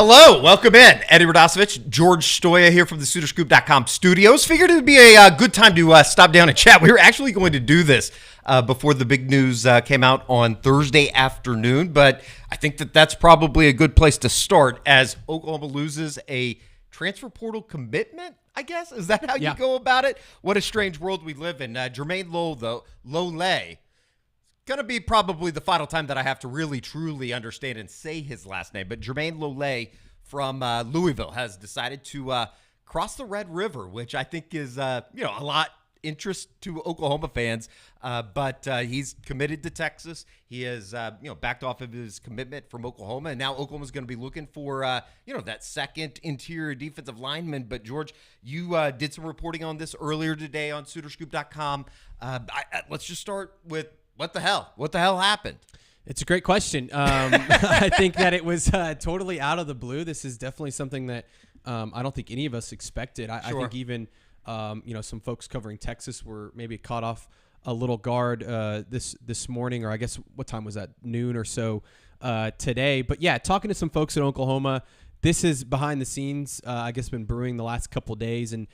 Hello, welcome in. Eddie Radosevich, George Stoia here from the SoonerScoop.com studios. Figured it would be a good time to stop down and chat. We were actually going to do this before the big news came out on Thursday afternoon, but I think that's probably a good place to start as Oklahoma loses a transfer portal commitment, I guess. Is that how you go about it? What a strange world we live in. Jermaine Lole, though, Lole, going to be probably the final time that I have to really, truly understand and say his last name. But Jermaine Lole from Louisville has decided to cross the Red River, which I think is, a lot interest to Oklahoma fans. But he's committed to Texas. He has, backed off of his commitment from Oklahoma. And now Oklahoma's going to be looking for, that second interior defensive lineman. But, George, you did some reporting on this earlier today on SoonerScoop.com. Let's just start with, what the hell? What the hell happened? It's a great question. I think that it was totally out of the blue. This is definitely something that I don't think any of us expected. I think even some folks covering Texas were maybe caught off a little guard this morning, or I guess what time was that? Noon or so today. But yeah, talking to some folks in Oklahoma, this is behind the scenes. I guess been brewing the last couple of days, and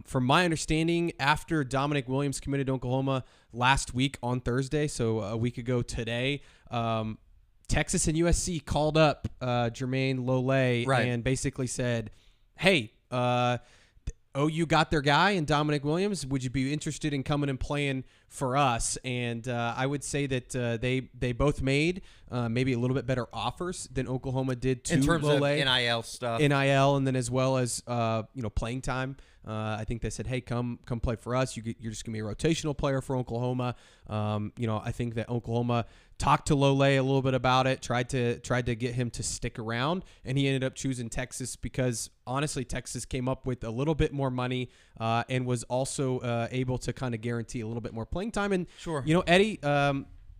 from my understanding, after Dominic Williams committed to Oklahoma last week on Thursday, so a week ago today, Texas and USC called up Jermaine Lole and basically said, hey, OU got their guy in Dominic Williams. Would you be interested in coming and playing for us? And I would say that they both made maybe a little bit better offers than Oklahoma did to in terms Lole. of NIL stuff. NIL, and then as well as playing time. I think they said, hey, come play for us. You're just going to be a rotational player for Oklahoma. I think that Oklahoma talked to Lole a little bit about it, tried to get him to stick around, and he ended up choosing Texas because, honestly, Texas came up with a little bit more money and was also able to kind of guarantee a little bit more playing time. And, Eddie,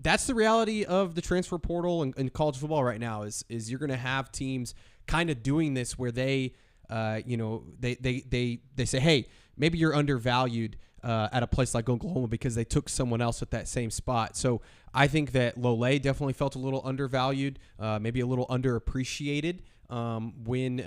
that's the reality of the transfer portal in college football right now is you're going to have teams kind of doing this where they they say, hey, maybe you're undervalued at a place like Oklahoma because they took someone else at that same spot. So I think that Lole definitely felt a little undervalued, maybe a little underappreciated when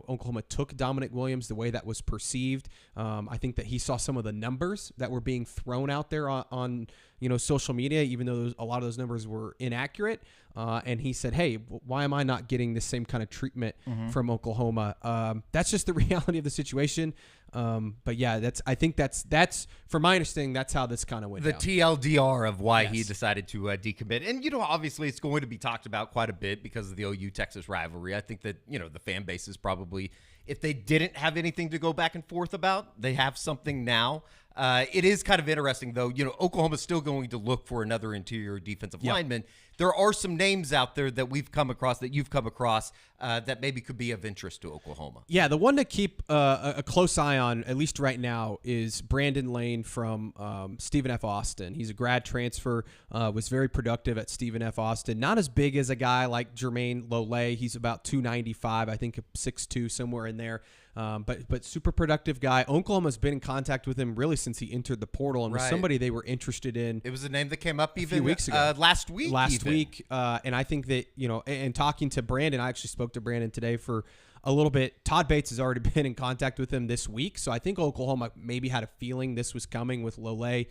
Oklahoma took Dominic Williams, the way that was perceived. I think that he saw some of the numbers that were being thrown out there on social media, even though a lot of those numbers were inaccurate. And he said, hey, why am I not getting the same kind of treatment from Oklahoma? That's just the reality of the situation. But yeah, I think that's from my understanding, that's how this kind of went down. The TLDR of why he decided to decommit. And, obviously it's going to be talked about quite a bit because of the OU-Texas rivalry. I think that, the fan base is probably, if they didn't have anything to go back and forth about, they have something now. It is kind of interesting, though. Oklahoma's still going to look for another interior defensive lineman. There are some names out there that we've come across, that you've come across, that maybe could be of interest to Oklahoma. Yeah, the one to keep a close eye on, at least right now, is Brandon Lane from Stephen F. Austin. He's a grad transfer, was very productive at Stephen F. Austin. Not as big as a guy like Jermaine Lole. He's about 295, I think 6'2", somewhere in there. But super productive guy. Oklahoma's been in contact with him really since he entered the portal and was somebody they were interested in. It was a name that came up even a few weeks ago. Last week. And I think that, and talking to Brandon, I actually spoke to Brandon today for a little bit. Todd Bates has already been in contact with him this week. So I think Oklahoma maybe had a feeling this was coming with Lole.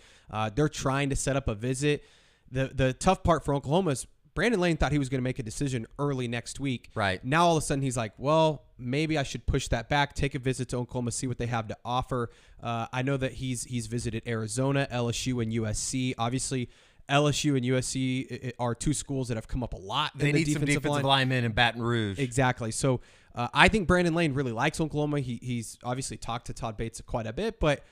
They're trying to set up a visit. The tough part for Oklahoma is Brandon Lane thought he was going to make a decision early next week. Right. Now, all of a sudden, he's like, well, maybe I should push that back, take a visit to Oklahoma, see what they have to offer. I know that he's visited Arizona, LSU, and USC. Obviously, LSU and USC are two schools that have come up a lot. They need some defensive linemen in Baton Rouge. Exactly. So I think Brandon Lane really likes Oklahoma. He's obviously talked to Todd Bates quite a bit, but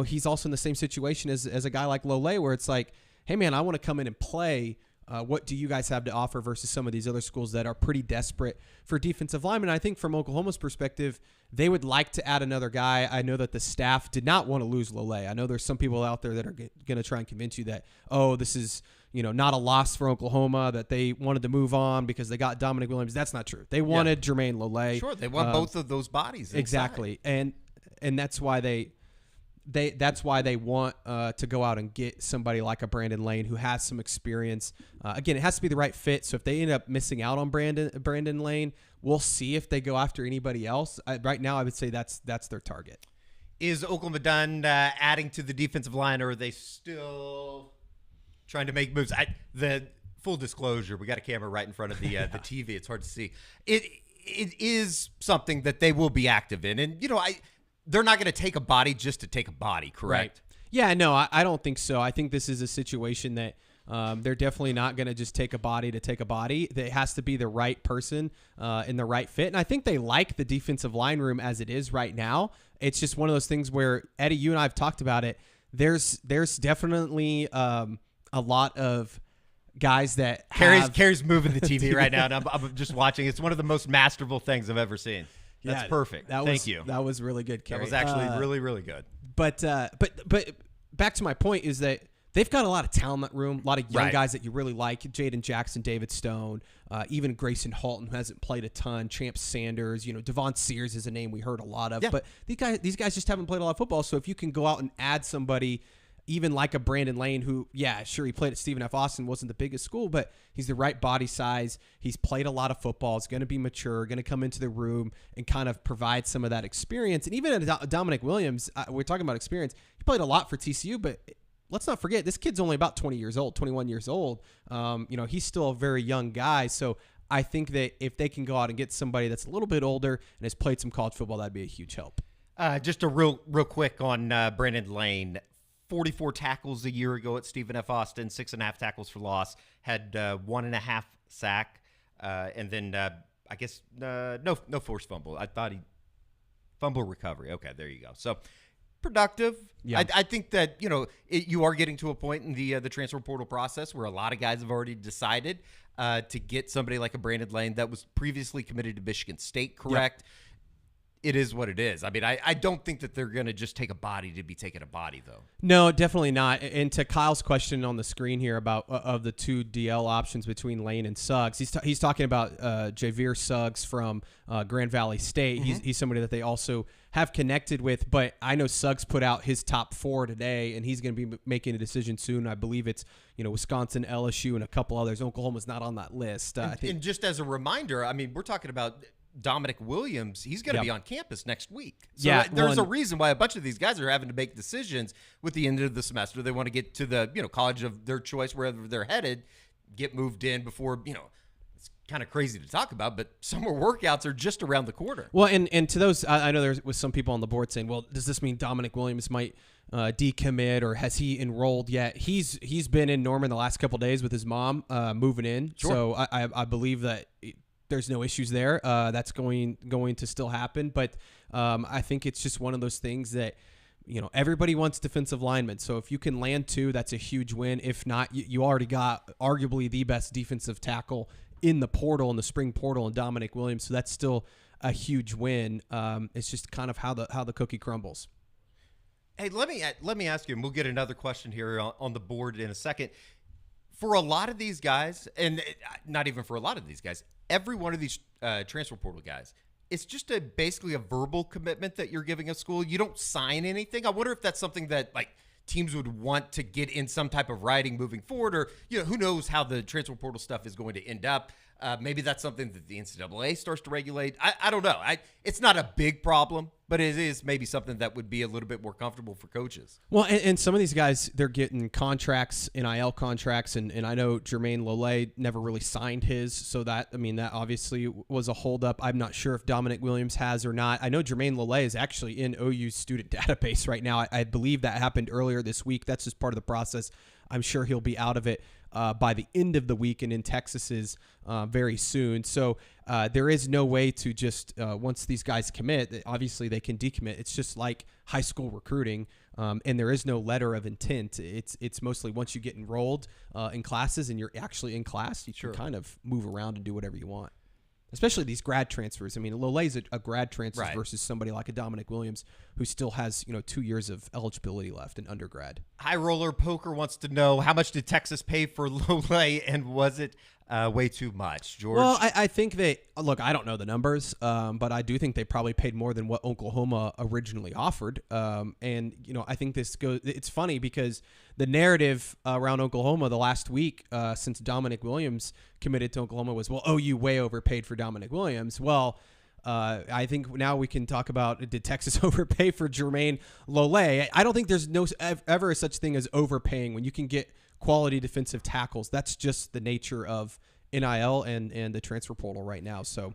he's also in the same situation as a guy like Lole, where it's like, hey, man, I want to come in and play. What do you guys have to offer versus some of these other schools that are pretty desperate for defensive linemen? I think from Oklahoma's perspective, they would like to add another guy. I know that the staff did not want to lose Lole. I know there's some people out there that are going to try and convince you that, this is not a loss for Oklahoma, that they wanted to move on because they got Dominic Williams. That's not true. They wanted Jermaine Lole. Sure, they want both of those bodies. Exactly. And that's why they that's why they want to go out and get somebody like a Brandon Lane who has some experience. Again, it has to be the right fit. So if they end up missing out on Brandon Lane, we'll see if they go after anybody else. Right now, I would say that's their target. Is Oklahoma done adding to the defensive line, or are they still trying to make moves? The full disclosure, we got a camera right in front of the the TV. It's hard to see. It is something that they will be active in, and they're not going to take a body just to take a body, correct? Right. Yeah, no, I don't think so. I think this is a situation that they're definitely not going to just take a body to take a body. It has to be the right person in the right fit. And I think they like the defensive line room as it is right now. It's just one of those things where, Eddie, you and I have talked about it. There's definitely a lot of guys that Carrie's moving the TV right now, and I'm just watching. It's one of the most masterful things I've ever seen. That's perfect. Thank you. That was really good, Carrie. That was actually really, really good. But back to my point is that they've got a lot of talent in that room, a lot of young guys that you really like. Jaden Jackson, David Stone, even Grayson Halton, who hasn't played a ton, Champ Sanders, Devon Sears is a name we heard a lot of. Yeah. But these guys just haven't played a lot of football. So if you can go out and add somebody, even like a Brandon Lane, who, yeah, sure, he played at Stephen F. Austin, wasn't the biggest school, but he's the right body size. He's played a lot of football. He's going to be mature, going to come into the room and kind of provide some of that experience. And even Dominic Williams, we're talking about experience. He played a lot for TCU, but let's not forget, this kid's only about 20 years old, 21 years old. He's still a very young guy. So I think that if they can go out and get somebody that's a little bit older and has played some college football, that'd be a huge help. Just a real quick on Brandon Lane. 44 tackles a year ago at Stephen F. Austin, 6.5 tackles for loss, had 1.5 sack, and then I guess no forced fumble. I thought he fumble recovery. Okay, there you go. So productive. Yeah. I think that you are getting to a point in the transfer portal process where a lot of guys have already decided to get somebody like a Brandon Lane that was previously committed to Michigan State. Correct. Yep. It is what it is. I mean, I don't think that they're going to just take a body to be taking a body, though. No, definitely not. And to Kyle's question on the screen here about of the two DL options between Lane and Suggs, he's talking about Javier Suggs from Grand Valley State. Mm-hmm. He's somebody that they also have connected with. But I know Suggs put out his top 4 today, and he's going to be making a decision soon. I believe it's Wisconsin, LSU, and a couple others. Oklahoma's not on that list. And just as a reminder, I mean, we're talking about Dominic Williams. He's going to be on campus next week. So there's a reason why a bunch of these guys are having to make decisions with the end of the semester. They want to get to the college of their choice, wherever they're headed, get moved in before it's kind of crazy to talk about, but summer workouts are just around the corner. Well, and to those, I know there was some people on the board saying, well, does this mean Dominic Williams might decommit, or has he enrolled yet? He's been in Norman the last couple of days with his mom moving in. Sure. So I believe that there's no issues there. That's going to still happen. But I think it's just one of those things that, everybody wants defensive linemen. So if you can land 2, that's a huge win. If not, you already got arguably the best defensive tackle in the portal, in the spring portal, and Dominic Williams. So that's still a huge win. It's just kind of how the cookie crumbles. Hey, let me ask you, and we'll get another question here on the board in a second. For a lot of these guys, and not even for a lot of these guys, every one of these transfer portal guys, it's just basically a verbal commitment that you're giving a school. You don't sign anything. I wonder if that's something that teams would want to get in some type of writing moving forward, or who knows how the transfer portal stuff is going to end up. Maybe that's something that the NCAA starts to regulate. I don't know. It's not a big problem, but it is maybe something that would be a little bit more comfortable for coaches. Well, and some of these guys, they're getting contracts, NIL contracts, and I know Jermaine Lole never really signed his, so that obviously was a holdup. I'm not sure if Dominic Williams has or not. I know Jermaine Lole is actually in OU's student database right now. I believe that happened earlier this week. That's just part of the process. I'm sure he'll be out of it by the end of the week and in Texas's very soon. So there is no way to just once these guys commit, obviously they can decommit. It's just like high school recruiting, and there is no letter of intent. It's mostly once you get enrolled in classes and you're actually in class, you can kind of move around and do whatever you want. Especially these grad transfers. I mean, Lole's a grad transfer versus somebody like a Dominic Williams who still has 2 years of eligibility left in undergrad. High Roller Poker wants to know, how much did Texas pay for Lole, and was it way too much, George? Well, I think look, I don't know the numbers, but I do think they probably paid more than what Oklahoma originally offered. And, I think it's funny because the narrative around Oklahoma the last week since Dominic Williams committed to Oklahoma was, well, OU way overpaid for Dominic Williams. Well, I think now we can talk about, did Texas overpay for Jermaine Lole? I don't think there's ever such thing as overpaying when you can get quality defensive tackles. That's just the nature of NIL and the transfer portal right now. So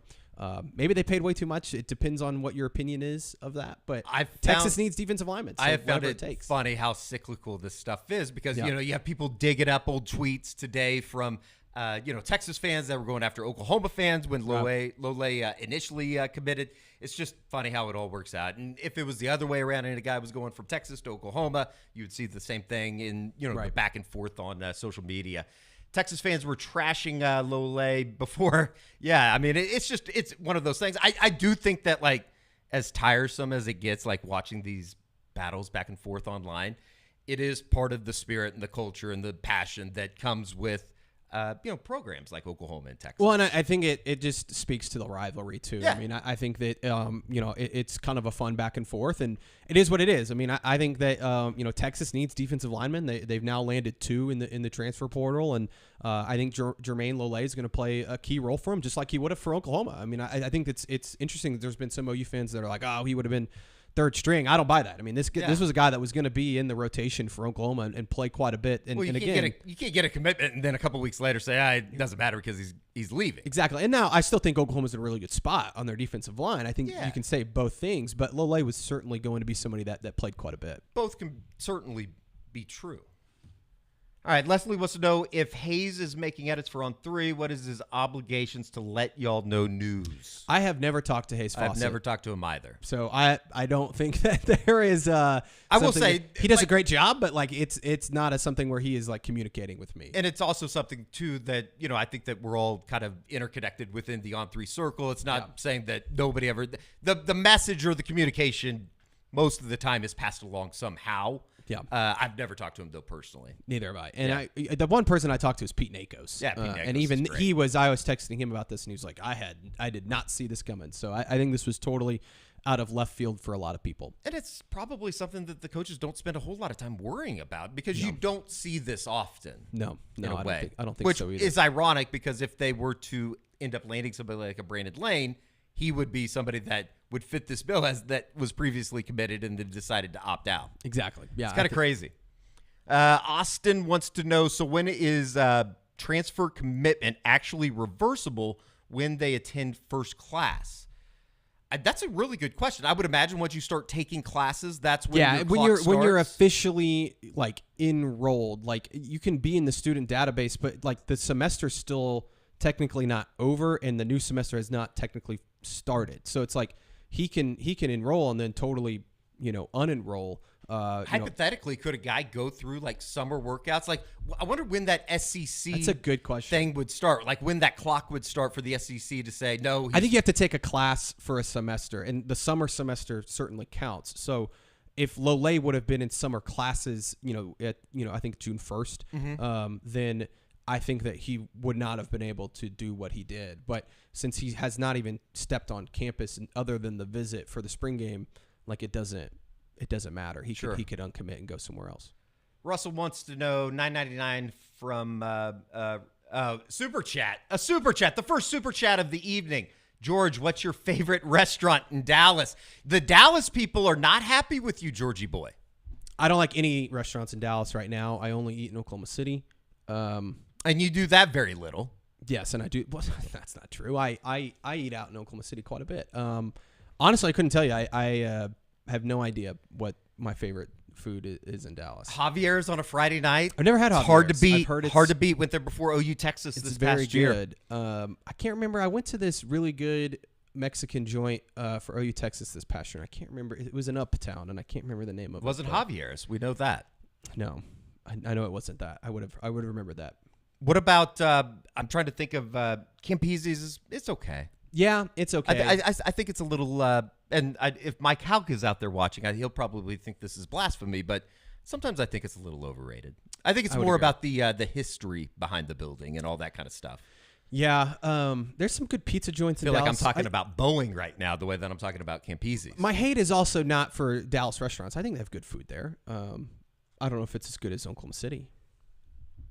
maybe they paid way too much. It depends on what your opinion is of that. But Texas needs defensive linemen. So I have found it takes. funny how cyclical this stuff is because, you have people digging up old tweets today from Texas fans that were going after Oklahoma fans when Lole initially committed. It's just funny how it all works out. And if it was the other way around and a guy was going from Texas to Oklahoma, you would see the same thing in, the back and forth on social media. Texas fans were trashing Lole before. Yeah, I mean, it's one of those things. I do think that, like, as tiresome as it gets, like watching these battles back and forth online, it is part of the spirit and the culture and the passion that comes with programs like Oklahoma and Texas. Well, and I think it just speaks to the rivalry too. Yeah. I mean, I think that it's kind of a fun back and forth, and it is what it is. I mean, I think that Texas needs defensive linemen. They've now landed 2 in the transfer portal, and I think Jermaine Lole is going to play a key role for him, just like he would have for Oklahoma. I mean, I think it's interesting that there's been some OU fans that are like, oh, he would have been third string. I don't buy that. I mean, this was a guy that was going to be in the rotation for Oklahoma and play quite a bit. And, you can't get a commitment and then a couple weeks later say, it doesn't matter because he's leaving. Exactly. And now I still think Oklahoma's in a really good spot on their defensive line. I think you can say both things, but Lole was certainly going to be somebody that played quite a bit. Both can certainly be true. All right, Leslie wants to know if Hayes is making edits for On 3. What is his obligations to let y'all know news? I have never talked to Hayes Fawcett. I've never talked to him either. So I don't think that there is. I will say he does a great job, but like it's not something where he is like communicating with me. And it's also something too that I think that we're all kind of interconnected within the On 3 circle. It's not saying that nobody ever the message or the communication most of the time is passed along somehow. Yeah, I've never talked to him though personally. Neither have I. And the one person I talked to is Pete Nakos. Yeah, Pete Nakos and even I was texting him about this, and he was like, I did not see this coming. So I think this was totally out of left field for a lot of people. And it's probably something that the coaches don't spend a whole lot of time worrying about because you don't see this often. No, I don't think Which so either. is ironic because if they were to end up landing somebody like a Brandon Lane, he would be somebody that would fit this bill that was previously committed and then decided to opt out. Exactly. Yeah, it's kind of crazy. Austin wants to know, so when is transfer commitment actually reversible when they attend first class? That's a really good question. I would imagine once you start taking classes, that's when your clock starts. When you're officially like enrolled, like you can be in the student database, but like the semester's still technically not over and the new semester has not technically started. So it's like he can enroll and then totally, unenroll. Hypothetically, could a guy go through like summer workouts? Like, I wonder when that SEC That's a good question. thing would start. Like when that clock would start for the SEC to say no. I think you have to take a class for a semester, and the summer semester certainly counts. So if Lole would have been in summer classes, I think June 1st, then I think that he would not have been able to do what he did. But since he has not even stepped on campus other than the visit for the spring game, like it doesn't matter. He could uncommit and go somewhere else. Russell wants to know $9.99 from Super Chat. A Super Chat, the first Super Chat of the evening. George, what's your favorite restaurant in Dallas? The Dallas people are not happy with you, Georgie boy. I don't like any restaurants in Dallas right now. I only eat in Oklahoma City. And you do that very little. Yes, and I do. Well, that's not true. I eat out in Oklahoma City quite a bit. Honestly, I couldn't tell you. I have no idea what my favorite food is in Dallas. Javier's on a Friday night. I've never had Javier's. Hard to beat. Hard to beat. Went there before OU Texas this past year. It's very good. I can't remember. I went to this really good Mexican joint for OU Texas this past year. I can't remember. It was in Uptown, and I can't remember the name of it. It wasn't Javier's. We know that. No, I know it wasn't that. I would have remembered that. What about? I'm trying to think of Campese's. It's okay. Yeah, it's okay. I think it's a little. If Mike Houck is out there watching, he'll probably think this is blasphemy. But sometimes I think it's a little overrated. I think it's more about the history behind the building and all that kind of stuff. Yeah, there's some good pizza joints in I feel Dallas. like I'm talking about Boeing right now, the way that I'm talking about Campese's. My hate is also not for Dallas restaurants. I think they have good food there. I don't know if it's as good as Oklahoma City.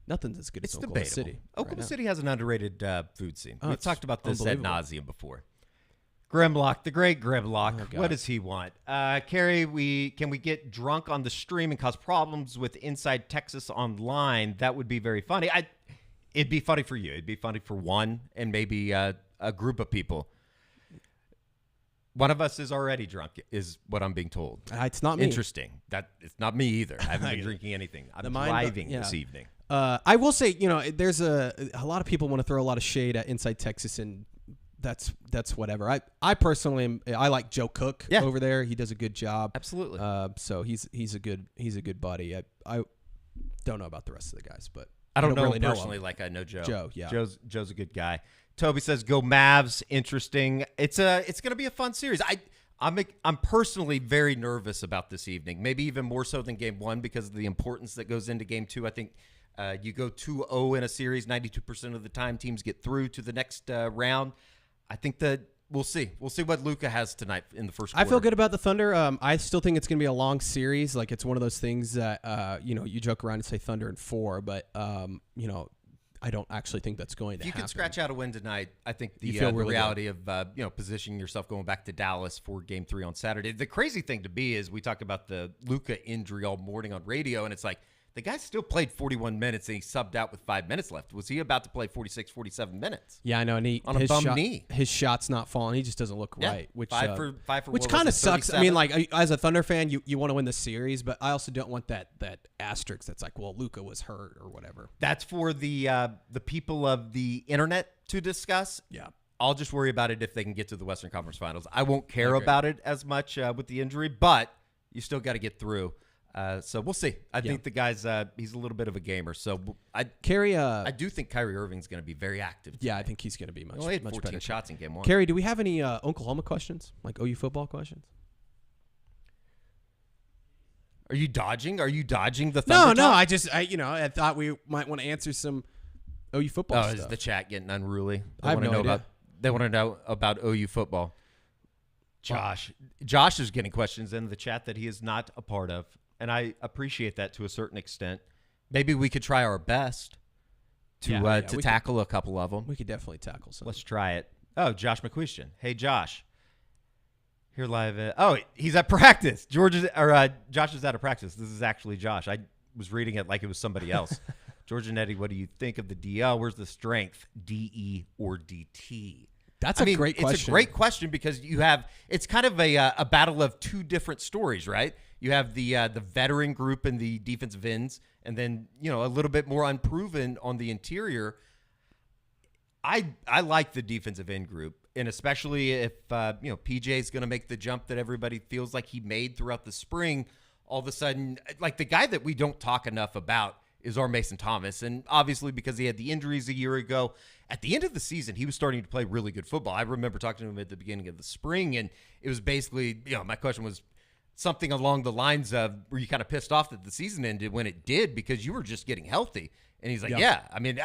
Nothing's as good as Oklahoma City. Oklahoma City has an underrated food scene. We've talked about this ad nauseum before. Grimlock, the great Grimlock. What does he want? Carrie, can we get drunk on the stream and cause problems with Inside Texas Online? That would be very funny. It'd be funny for you. It'd be funny for one and maybe a group of people. One of us is already drunk, is what I'm being told. It's not me. Interesting. It's not me either. I haven't been drinking anything. I'm driving this evening. I will say, there's a lot of people want to throw a lot of shade at Inside Texas, and that's whatever. I personally I like Joe Cook over there. He does a good job. Absolutely. So he's a good buddy. I don't know about the rest of the guys, but I don't know really him personally. Like I know Joe. Joe's a good guy. Toby says go Mavs. Interesting. It's going to be a fun series. I'm personally very nervous about this evening. Maybe even more so than Game 1 because of the importance that goes into Game 2. I think you go 2-0 in a series. 92% of the time, teams get through to the next round. I think that we'll see. We'll see what Luka has tonight in the first quarter. I feel good about the Thunder. I still think it's going to be a long series. Like it's one of those things that you joke around and say Thunder in 4, but I don't actually think that's going to happen. If you can scratch out a win tonight, I think the reality of positioning yourself going back to Dallas for Game 3 on Saturday. The crazy thing to be is we talked about the Luka injury all morning on radio, and it's like the guy still played 41 minutes, and he subbed out with 5 minutes left. Was he about to play 46, 47 minutes? Yeah, I know. And on a bum knee. His shot's not falling. He just doesn't look right. Which five for which kind of sucks. I mean, like as a Thunder fan, you want to win the series, but I also don't want that asterisk that's like, well, Luka was hurt or whatever. That's for the people of the internet to discuss. Yeah. I'll just worry about it if they can get to the Western Conference Finals. I won't care about it as much with the injury, but you still got to get through. So we'll see. I think the guy's he's a little bit of a gamer. So I do think Kyrie Irving's going to be very active tonight. Yeah, I think he's going to be much, only had much 14 better. shots in Game 1. Carrie, do we have any Oklahoma questions, like OU football questions? Are you dodging the Thunder No. talk? I thought we might want to answer some OU football stuff. Is the chat getting unruly? I have no idea. They want to know about OU football. Josh is getting questions in the chat that he is not a part of. And I appreciate that to a certain extent. Maybe we could try our best to tackle a couple of them. We could definitely tackle some. Let's try it. Oh, Josh McQuestion. Hey, Josh. Here live. He's at practice. Josh is out of practice. This is actually Josh. I was reading it like it was somebody else. George and Eddie, what do you think of the DL? Where's the strength, DE or DT? That's a great question. It's a great question because it's kind of a battle of two different stories, right? You have the veteran group and the defensive ends, and then a little bit more unproven on the interior. I like the defensive end group, and especially if PJ is going to make the jump that everybody feels like he made throughout the spring. All of a sudden, like the guy that we don't talk enough about is our Mason Thomas, and obviously because he had the injuries a year ago. At the end of the season, he was starting to play really good football. I remember talking to him at the beginning of the spring, and it was basically, my question was something along the lines of, were you kind of pissed off that the season ended when it did because you were just getting healthy? And he's like, yeah. I mean,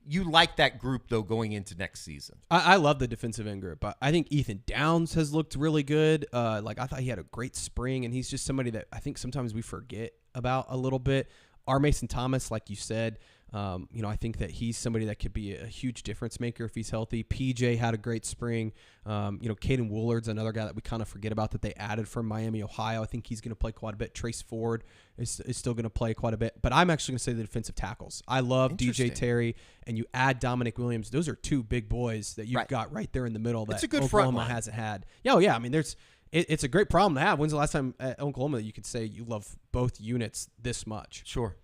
you like that group, though, going into next season. I love the defensive end group. I think Ethan Downs has looked really good. I thought he had a great spring, and he's just somebody that I think sometimes we forget about a little bit. Our Mason Thomas, like you said, I think that he's somebody that could be a huge difference maker if he's healthy. PJ had a great spring. Caden Woolard's another guy that we kind of forget about that they added from Miami, Ohio. I think he's going to play quite a bit. Trace Ford is still going to play quite a bit. But I'm actually going to say the defensive tackles. I love DJ Terry, and you add Dominic Williams. Those are two big boys that you've got right there in the middle that it's a good Oklahoma hasn't had. Yeah. I mean, it's a great problem to have. When's the last time at Oklahoma that you could say you love both units this much? Sure.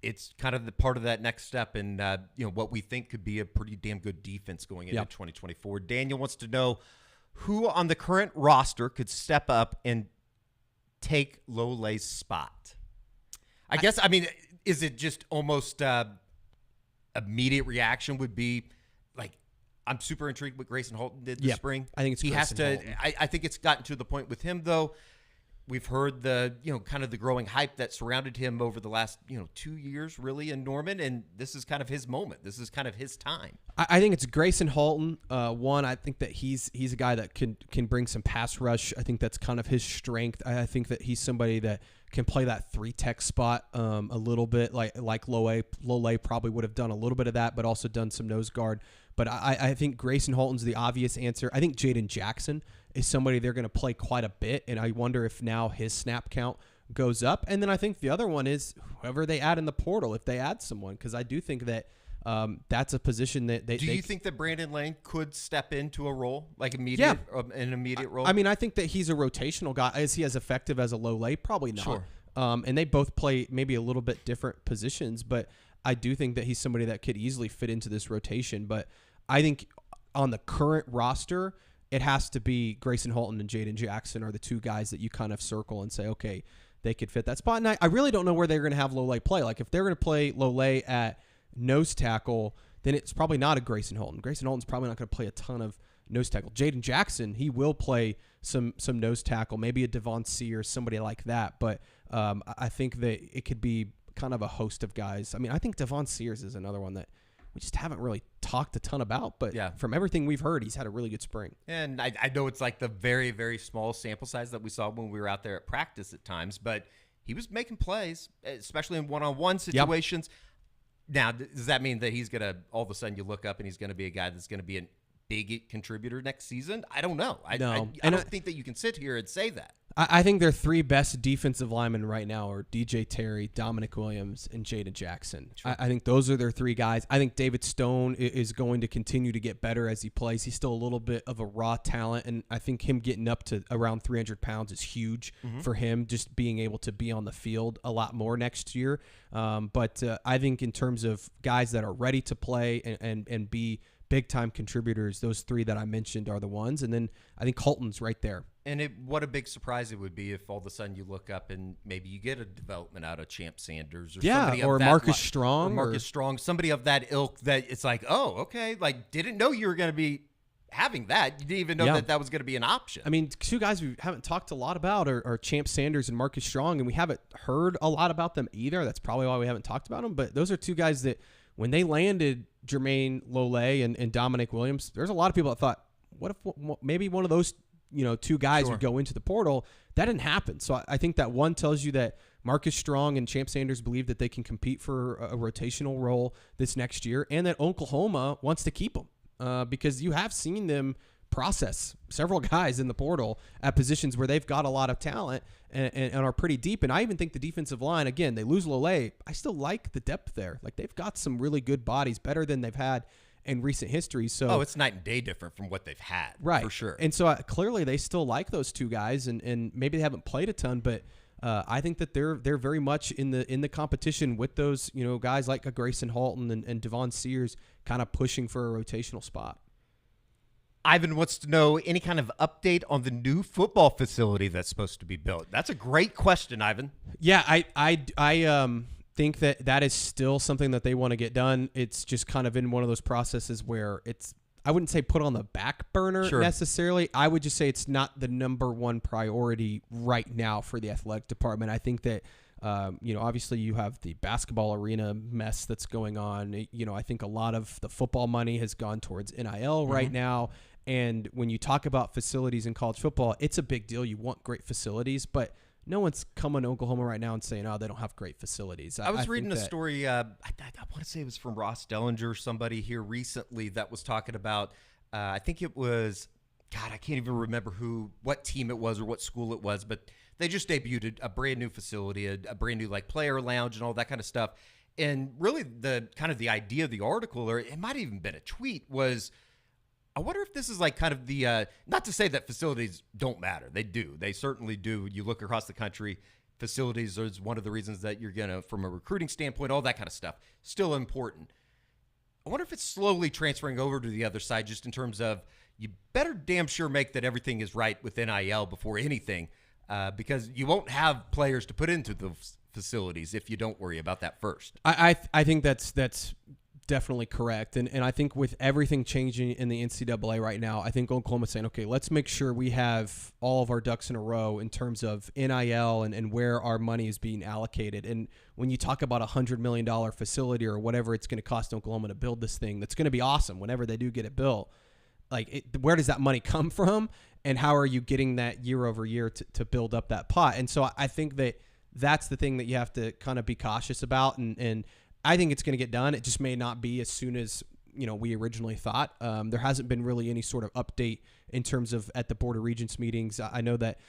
It's kind of the part of that next step in what we think could be a pretty damn good defense going into 2024. Daniel wants to know who on the current roster could step up and take Lole's spot. I guess, is it just almost immediate reaction would be like, I'm super intrigued what Grayson Holton did this spring. I think it's he has to. I think it's gotten to the point with him though. We've heard the, kind of the growing hype that surrounded him over the last, 2 years really in Norman, and this is kind of his moment. This is kind of his time. I think it's Grayson Halton. One, I think that he's a guy that can bring some pass rush. I think that's kind of his strength. I think that he's somebody that can play that 3-tech spot a little bit like Lole. Lole probably would have done a little bit of that, but also done some nose guard. But I think Grayson Halton's the obvious answer. I think Jaden Jackson is somebody they're going to play quite a bit, and I wonder if now his snap count goes up. And then I think the other one is whoever they add in the portal, if they add someone, because I do think that that's a position that they. Do you think that Brandon Lane could step into a role like an immediate role? I mean, I think that he's a rotational guy. Is he as effective as a Lole? Probably not. Sure. And they both play maybe a little bit different positions, but I do think that he's somebody that could easily fit into this rotation. But I think on the current roster, it has to be Grayson Halton and Jaden Jackson are the two guys that you kind of circle and say, okay, they could fit that spot. And I really don't know where they're going to have Lole play. Like if they're going to play Lole at nose tackle, then it's probably not a Grayson Halton. Grayson Halton's probably not going to play a ton of nose tackle. Jaden Jackson, he will play some nose tackle, maybe a Devon Sears, somebody like that. But I think that it could be kind of a host of guys. I mean, I think Devon Sears is another one that we just haven't really talked a ton about, but from everything we've heard, he's had a really good spring. And I know it's like the very, very small sample size that we saw when we were out there at practice at times, but he was making plays, especially in one-on-one situations. Yep. Now, does that mean that he's going to, all of a sudden you look up and he's going to be a guy that's going to be a big contributor next season? I don't know. I don't think that you can sit here and say that. I think their three best defensive linemen right now are DJ Terry, Dominic Williams, and Jaden Jackson. Sure. I think those are their three guys. I think David Stone is going to continue to get better as he plays. He's still a little bit of a raw talent, and I think him getting up to around 300 pounds is huge for him, just being able to be on the field a lot more next year. But I think in terms of guys that are ready to play and be big-time contributors, those three that I mentioned are the ones. And then I think Halton's right there. And what a big surprise it would be if all of a sudden you look up and maybe you get a development out of Champ Sanders or somebody or of that Marcus Strong. Or Marcus Strong, somebody of that ilk that it's like, oh, okay, like didn't know you were going to be having that. You didn't even know that was going to be an option. I mean, two guys we haven't talked a lot about are Champ Sanders and Marcus Strong, and we haven't heard a lot about them either. That's probably why we haven't talked about them. But those are two guys that when they landed Jermaine Lole and Dominic Williams, there's a lot of people that thought, what if maybe one of those two guys would go into the portal? That didn't happen. So I think that one tells you that Marcus Strong and Champ Sanders believe that they can compete for a rotational role this next year, and that Oklahoma wants to keep them because you have seen them process several guys in the portal at positions where they've got a lot of talent and are pretty deep. And I even think the defensive line, again, they lose Lole. I still like the depth there. Like they've got some really good bodies, better than they've had in recent history. So it's night and day different from what they've had, right? For sure. And so clearly they still like those two guys, and maybe they haven't played a ton, but I think that they're very much in the competition with those guys like a Grayson Halton and Devon Sears, kind of pushing for a rotational spot. Ivan wants to know any kind of update on the new football facility that's supposed to be built. That's a great question, Ivan. Yeah, I think that is still something that they want to get done. It's just kind of in one of those processes where it's, I wouldn't say put on the back burner necessarily. I would just say it's not the number one priority right now for the athletic department. I think that, obviously you have the basketball arena mess that's going on. I think a lot of the football money has gone towards NIL right now. And when you talk about facilities in college football, it's a big deal. You want great facilities, but no one's coming to Oklahoma right now and saying, oh, they don't have great facilities. I was reading a story, I want to say it was from Ross Dellinger, somebody here recently that was talking about, I think it was, I can't even remember what team it was or what school it was, but they just debuted a brand new facility, a brand new like player lounge and all that kind of stuff. And really the kind of the idea of the article, or it might have even been a tweet, was I wonder if this is like kind of the, not to say that facilities don't matter. They do. They certainly do. You look across the country, facilities is one of the reasons that you're going to, from a recruiting standpoint, all that kind of stuff, still important. I wonder if it's slowly transferring over to the other side, just in terms of you better damn sure make that everything is right with NIL before anything, because you won't have players to put into the facilities if you don't worry about that first. I think that's definitely correct. And I think with everything changing in the NCAA right now, I think Oklahoma's saying, okay, let's make sure we have all of our ducks in a row in terms of NIL and where our money is being allocated. And when you talk about $100 million facility or whatever it's going to cost Oklahoma to build this thing, that's going to be awesome whenever they do get it built. Like, where does that money come from? And how are you getting that year over year to build up that pot? And so I think that's the thing that you have to kind of be cautious about. And I think it's going to get done. It just may not be as soon as we originally thought. There hasn't been really any sort of update in terms of at the Board of Regents meetings. I know that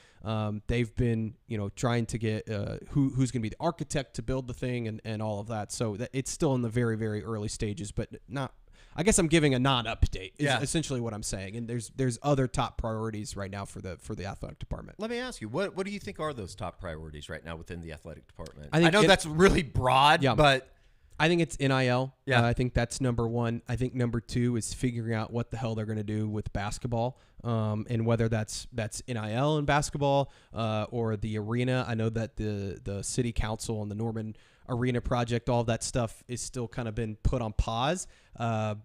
they've been trying to get who's going to be the architect to build the thing and all of that. So it's still in the very, very early stages, but not. I guess I'm giving a non-update. Is essentially what I'm saying. And there's other top priorities right now for the athletic department. Let me ask you, what do you think are those top priorities right now within the athletic department? I know that's really broad, but I think it's NIL. Yeah. I think that's number one. I think number two is figuring out what the hell they're going to do with basketball, and whether that's NIL in basketball or the arena. I know that the city council and the Norman Arena project, all of that stuff is still kind of been put on pause. I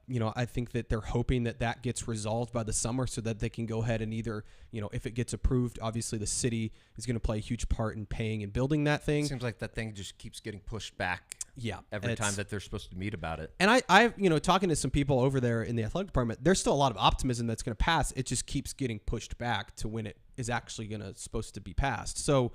think that they're hoping that gets resolved by the summer so that they can go ahead and either, if it gets approved, obviously the city is going to play a huge part in paying and building that thing. Seems like that thing just keeps getting pushed back. Yeah, every time that they're supposed to meet about it. And I talking to some people over there in the athletic department, there's still a lot of optimism that's going to pass. It just keeps getting pushed back to when it is actually supposed to be passed. So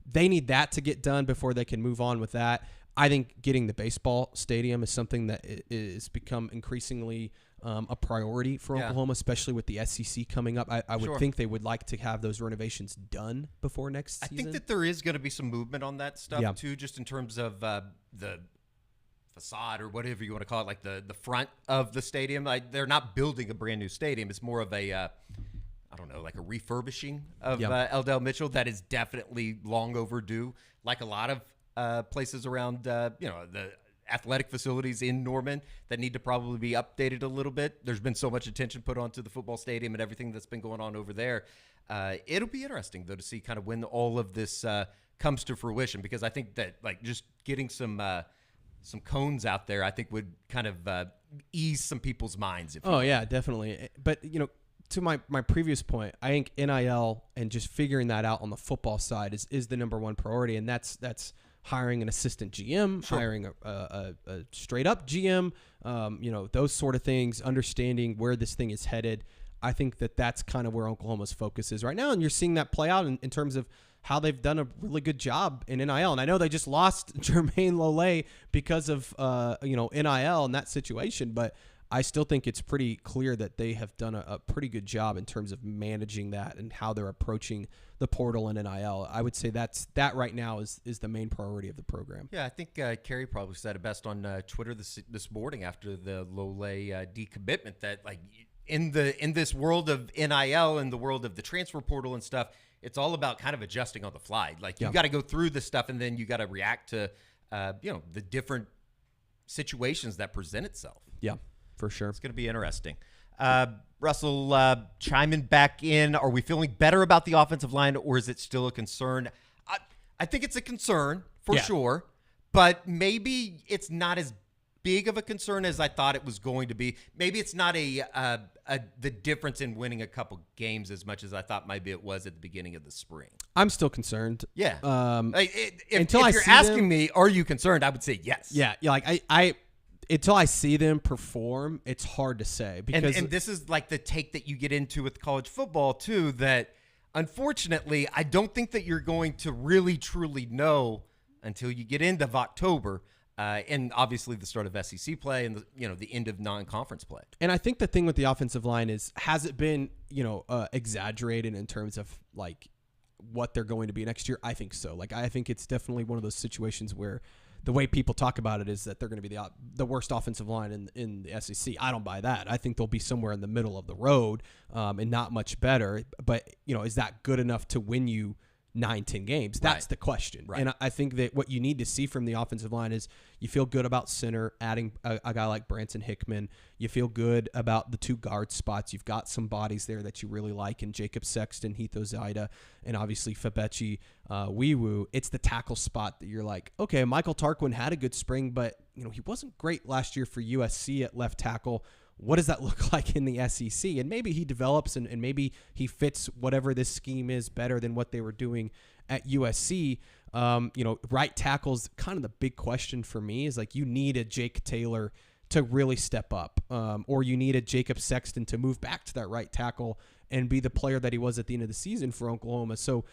they need that to get done before they can move on with that. I think getting the baseball stadium is something that is become increasingly a priority for Oklahoma, especially with the SEC coming up. I would think they would like to have those renovations done before next season. I think that there is going to be some movement on that stuff too, just in terms of the facade or whatever you want to call it, like the front of the stadium. Like, they're not building a brand new stadium. It's more of a like a refurbishing of Eldell Mitchell that is definitely long overdue. Like a lot of places around, the athletic facilities in Norman that need to probably be updated a little bit. There's been so much attention put onto the football stadium and everything that's been going on over there. It'll be interesting, though, to see kind of when all of this comes to fruition, because I think that just getting some cones out there, I think would kind of ease some people's minds. Yeah, definitely. But, to my previous point, I think NIL and just figuring that out on the football side is the number one priority, and that's hiring an assistant GM, hiring a straight up GM, those sort of things, understanding where this thing is headed. I think that's kind of where Oklahoma's focus is right now, and you're seeing that play out in terms of how they've done a really good job in NIL. And I know they just lost Jermaine Lole because of NIL in that situation, but I still think it's pretty clear that they have done a pretty good job in terms of managing that and how they're approaching the portal and NIL. I would say that right now is the main priority of the program. Yeah, I think Kerry probably said it best on Twitter this morning after the Lole decommitment, that in this world of NIL and the world of the transfer portal and stuff, it's all about kind of adjusting on the fly. You got to go through this stuff and then you got to react to the different situations that present itself. Yeah. For sure. It's going to be interesting. Russell, chiming back in. Are we feeling better about the offensive line, or is it still a concern? I think it's a concern for sure, but maybe it's not as big of a concern as I thought it was going to be. Maybe it's not the difference in winning a couple games as much as I thought maybe it was at the beginning of the spring. I'm still concerned. Yeah. If you're asking me, are you concerned? I would say yes. Yeah. I until I see them perform, it's hard to say. Because and this is like the take that you get into with college football too, that unfortunately I don't think that you're going to really truly know until you get into October, and obviously the start of SEC play and the end of non-conference play. And I think the thing with the offensive line has it been exaggerated in terms of what they're going to be next year? I think so. I think it's definitely one of those situations where the way people talk about it is that they're going to be the worst offensive line in the SEC. I don't buy that. I think they'll be somewhere in the middle of the road and not much better. But, is that good enough to win you 9-10 games? That's the question. Right. And I think that what you need to see from the offensive line is you feel good about center, adding a guy like Branson Hickman. You feel good about the 2 guard spots. You've got some bodies there that you really like in Jacob Sexton, Heath Ozaida, and obviously Fabechi Weewu. It's the tackle spot that you're like, okay, Michael Tarquin had a good spring, but he wasn't great last year for USC at left tackle. What does that look like in the SEC? And maybe he develops and maybe he fits whatever this scheme is better than what they were doing at USC. Right tackle's kind of the big question for me is like you need a Jake Taylor to really step up, or you need a Jacob Sexton to move back to that right tackle and be the player that he was at the end of the season for Oklahoma. So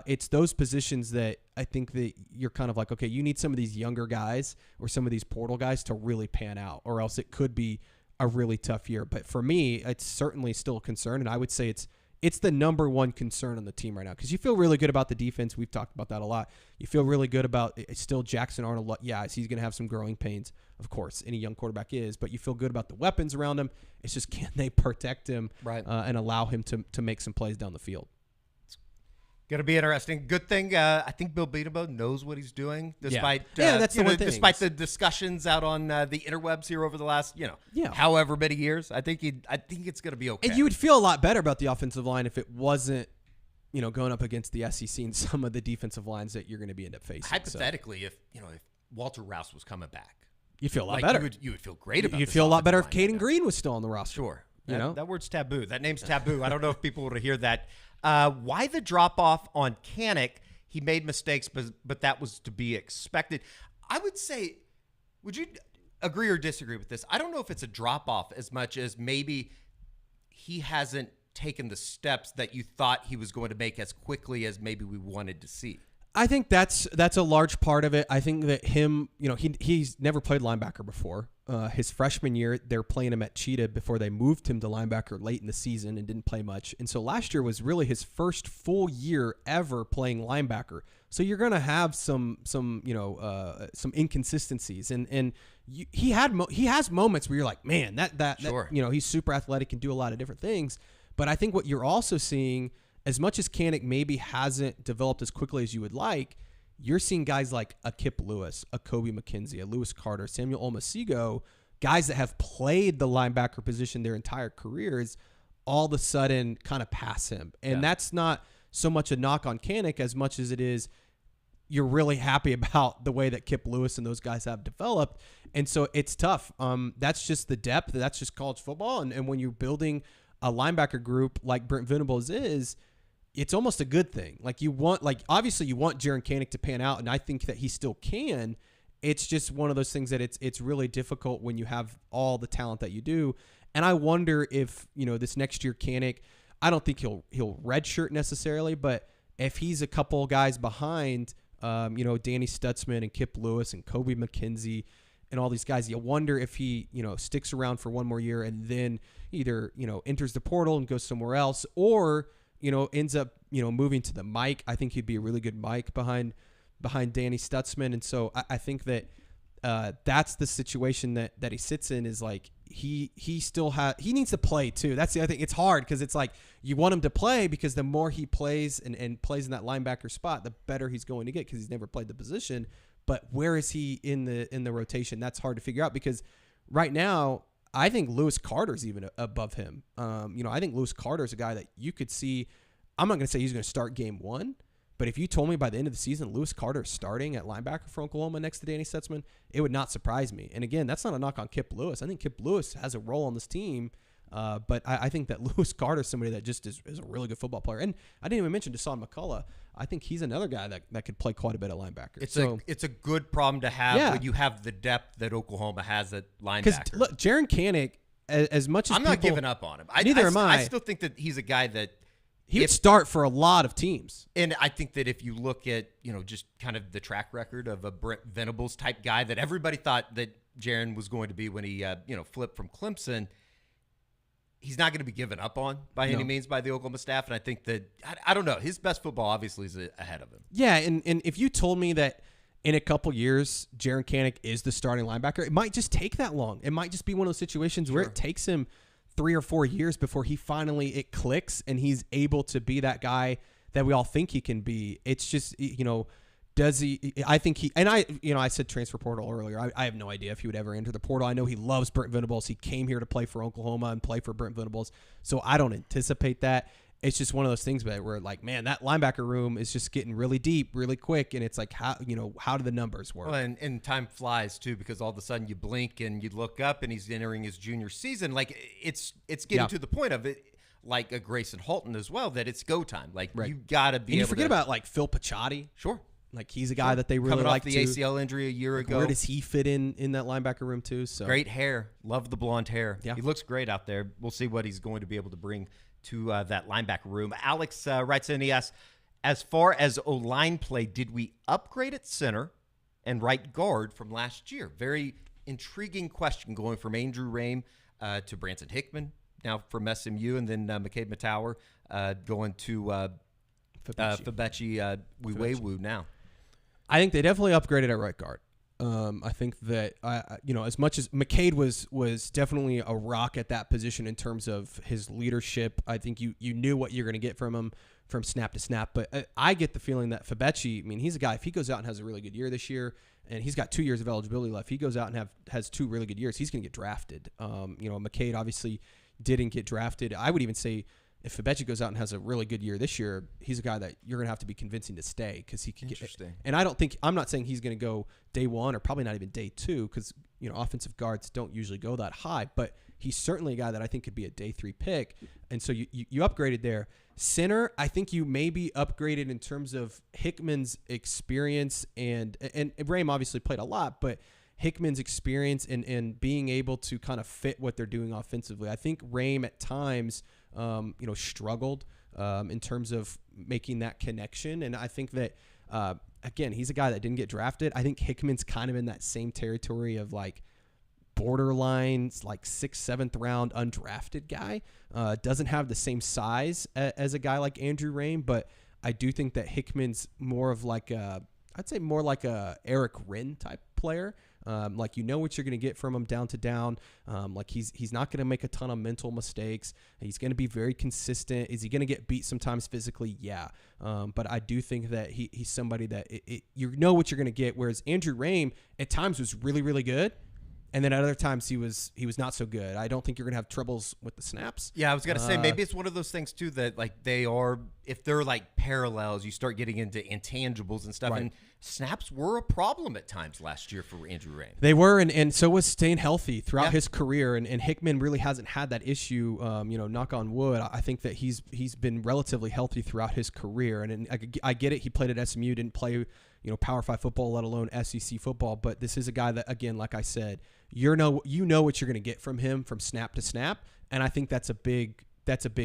it's those positions that I think that you're kind of like, okay, you need some of these younger guys or some of these portal guys to really pan out, or else it could be a really tough year. But for me, it's certainly still a concern, and I would say it's the number one concern on the team right now because you feel really good about the defense. We've talked about that a lot. You feel really good about still Jackson Arnold. Yeah, he's going to have some growing pains, of course. Any young quarterback is, but you feel good about the weapons around him. It's just can they protect him and allow him to make some plays down the field? Going to be interesting. Good thing, I think Bill Beatabo knows what he's doing, despite that's the one thing. Despite the discussions out on the interwebs here over the last however many years. I think it's going to be okay. And you would feel a lot better about the offensive line if it wasn't going up against the SEC and some of the defensive lines that you're going to be end up facing. Hypothetically, if Walter Rouse was coming back, you'd feel a lot better. You would feel great about. You'd feel a lot better if Caden Green was still on the roster. Sure. That word's taboo. That name's taboo. I don't know if people would hear that. Why the drop-off on Kanik? He made mistakes, but that was to be expected. I would say, would you agree or disagree with this? I don't know if it's a drop-off as much as maybe he hasn't taken the steps that you thought he was going to make as quickly as maybe we wanted to see. I think that's a large part of it. I think that him, he's never played linebacker before. His freshman year, they're playing him at Cheetah before they moved him to linebacker late in the season and didn't play much. And so last year was really his first full year ever playing linebacker. So you're going to have some inconsistencies. And he has moments where you're like, man, that sure. He's super athletic and do a lot of different things. But I think what you're also seeing, as much as Kanik maybe hasn't developed as quickly as you would like, you're seeing guys like a Kip Lewis, a Kobe McKenzie, a Lewis Carter, Samuel Omasigo, guys that have played the linebacker position their entire careers, all of a sudden kind of pass him. And that's not so much a knock on Kanik as much as it is you're really happy about the way that Kip Lewis and those guys have developed. And so it's tough. That's just the depth. That's just college football. And when you're building a linebacker group like Brent Venables is, it's almost a good thing. Obviously you want Jaren Kanik to pan out, and I think that he still can. It's just one of those things that it's really difficult when you have all the talent that you do. And I wonder if, this next year Kanik, I don't think he'll redshirt necessarily, but if he's a couple guys behind, Danny Stutzman and Kip Lewis and Kobe McKenzie and all these guys, you wonder if he, sticks around for one more year and then either, enters the portal and goes somewhere else, or ends up, moving to the Mike. I think he'd be a really good Mike behind Danny Stutzman. And so I think that that's the situation that he sits in, is like he needs to play too. That's the other thing. It's hard because it's like you want him to play because the more he plays and plays in that linebacker spot, the better he's going to get because he's never played the position. But where is he in the rotation? That's hard to figure out because right now, I think Lewis Carter's even above him. I think Lewis Carter's a guy that you could see. I'm not going to say he's going to start game one, but if you told me by the end of the season Lewis Carter is starting at linebacker for Oklahoma next to Danny Stutzman, it would not surprise me. And again, that's not a knock on Kip Lewis. I think Kip Lewis has a role on this team, but I think that Lewis Carter is somebody that just is a really good football player. And I didn't even mention Deshaun McCullough. I think he's another guy that could play quite a bit of linebacker. It's a good problem to have when you have the depth that Oklahoma has at linebacker. Because look, Jaren Kanik, as much as I'm not giving up on him. Neither am I. I still think that he's a guy that he would start for a lot of teams. And I think that if you look at just kind of the track record of a Brent Venables type guy that everybody thought that Jaren was going to be when he flipped from Clemson, he's not going to be given up on by any means by the Oklahoma staff. And I think that, I don't know, his best football obviously is ahead of him. Yeah, and if you told me that in a couple years, Jaren Kanik is the starting linebacker, it might just take that long. It might just be one of those situations where it takes him 3 or 4 years before it clicks and he's able to be that guy that we all think he can be. It's just, does he? I think he, and I said transfer portal earlier. I have no idea if he would ever enter the portal. I know he loves Brent Venables. He came here to play for Oklahoma and play for Brent Venables. So I don't anticipate that. It's just one of those things where like, man, that linebacker room is just getting really deep, really quick. And it's like, how do the numbers work? Well, and time flies too, because all of a sudden you blink and you look up and he's entering his junior season. Like it's getting to the point of it. Like a Grayson Halton as well, that it's go time. Like you got to be. And you able forget to, about like Phil Pachotti. Sure. Like he's a guy that they really coming like off the ACL injury a year ago. Where does he fit in that linebacker room too? So great hair, love the blonde hair. Yeah. He looks great out there. We'll see what he's going to be able to bring to that linebacker room. Alex writes in, he asks, as far as O-line play, did we upgrade at center and right guard from last year? Very intriguing question, going from Andrew Rame to Branson Hickman, now from SMU, and then McCabe Matower going to Fabechi Wewewu now. I think they definitely upgraded at right guard. I think that as much as McCade was definitely a rock at that position in terms of his leadership, I think you knew what you're going to get from him from snap to snap. But I get the feeling that Fabechi, I mean, he's a guy, if he goes out and has a really good year this year, and he's got 2 years of eligibility left, he goes out and has 2 really good years, he's going to get drafted. McCade obviously didn't get drafted. I would even say, if Fabechi goes out and has a really good year this year, he's a guy that you're going to have to be convincing to stay because he can get. And I'm not saying he's going to go day 1 or probably not even day 2 because offensive guards don't usually go that high, but he's certainly a guy that I think could be a day 3 pick. And so you upgraded there. Center, I think you maybe upgraded in terms of Hickman's experience and Rame obviously played a lot, but Hickman's experience and being able to kind of fit what they're doing offensively. I think Rame at times struggled in terms of making that connection. And I think that, again, he's a guy that didn't get drafted. I think Hickman's kind of in that same territory of like borderline, like 6th, 7th round undrafted guy. Doesn't have the same size as a guy like Andrew Rame, but I do think that Hickman's more of like I'd say more like a Eric Wren type player. Like what you're going to get from him down to down. Like he's not going to make a ton of mental mistakes. He's going to be very consistent. Is he going to get beat sometimes physically? Yeah. But I do think that he's somebody that you know what you're going to get. Whereas Andrew Rame at times was really, really good. And then at other times he was not so good. I don't think you're going to have troubles with the snaps. Yeah, I was going to say maybe it's one of those things too that like if they're like parallels, you start getting into intangibles and stuff. Right. And snaps were a problem at times last year for Andrew Rame. They were, and so was staying healthy throughout his career. And Hickman really hasn't had that issue. Knock on wood. I think that he's been relatively healthy throughout his career. And I get it. He played at SMU, didn't play Power 5 football, let alone SEC football. But this is a guy that, again, like I said, you know what you're going to get from him from snap to snap, and I think that's a big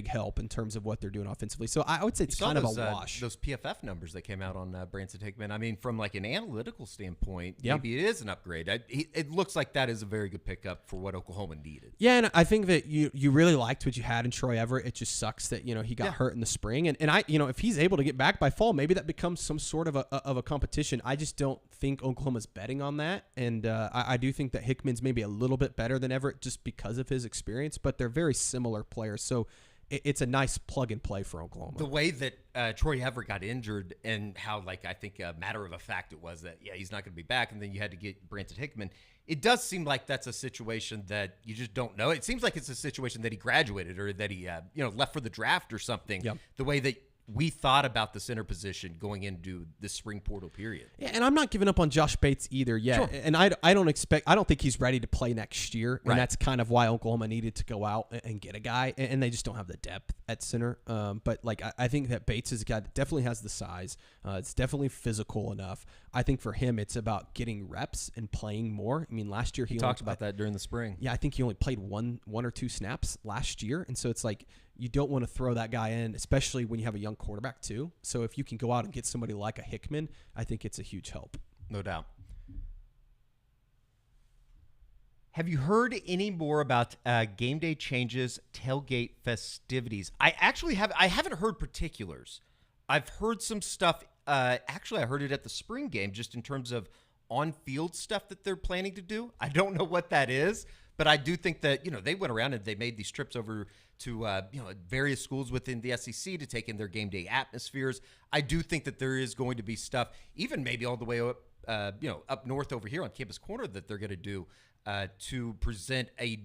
help in terms of what they're doing offensively. So I would say it's kind of a wash. Those PFF numbers that came out on Branson Hickman. I mean, from like an analytical standpoint, maybe it is an upgrade. It looks like that is a very good pickup for what Oklahoma needed. Yeah, and I think that you really liked what you had in Troy Everett. It just sucks that he got hurt in the spring, and I if he's able to get back by fall, maybe that becomes some sort of a competition. I just don't think Oklahoma's betting on that, and I do think that Hickman's maybe a little bit better than Everett just because of his experience, but they're very similar players. So it's a nice plug and play for Oklahoma. The way that Troy Everett got injured and how, like, I think a matter of a fact it was that, he's not going to be back, and then you had to get Branson Hickman. It does seem like that's a situation that you just don't know. It seems like it's a situation that he graduated or that he, left for the draft or something. Yep. The way that we thought about the center position going into the spring portal period. Yeah, and I'm not giving up on Josh Bates either yet. Sure. And I don't think he's ready to play next year. And that's kind of why Oklahoma needed to go out and get a guy. And they just don't have the depth at center. But like I think that Bates is a guy that definitely has the size. It's definitely physical enough. I think for him it's about getting reps and playing more. I mean, last year he talked about that during the spring. Yeah, I think he only played one or two snaps last year. And so it's like you don't want to throw that guy in, especially when you have a young quarterback too. So if you can go out and get somebody like a Hickman, I think it's a huge help. No doubt. Have you heard any more about game day changes, tailgate festivities? I haven't heard particulars. I've heard some stuff. Actually, I heard it at the spring game, just in terms of on-field stuff that they're planning to do. I don't know what that is, But I do think that, they went around and they made these trips over to, various schools within the SEC to take in their game day atmospheres. I do think that there is going to be stuff, even maybe all the way up, up north over here on Campus Corner that they're going to do to present a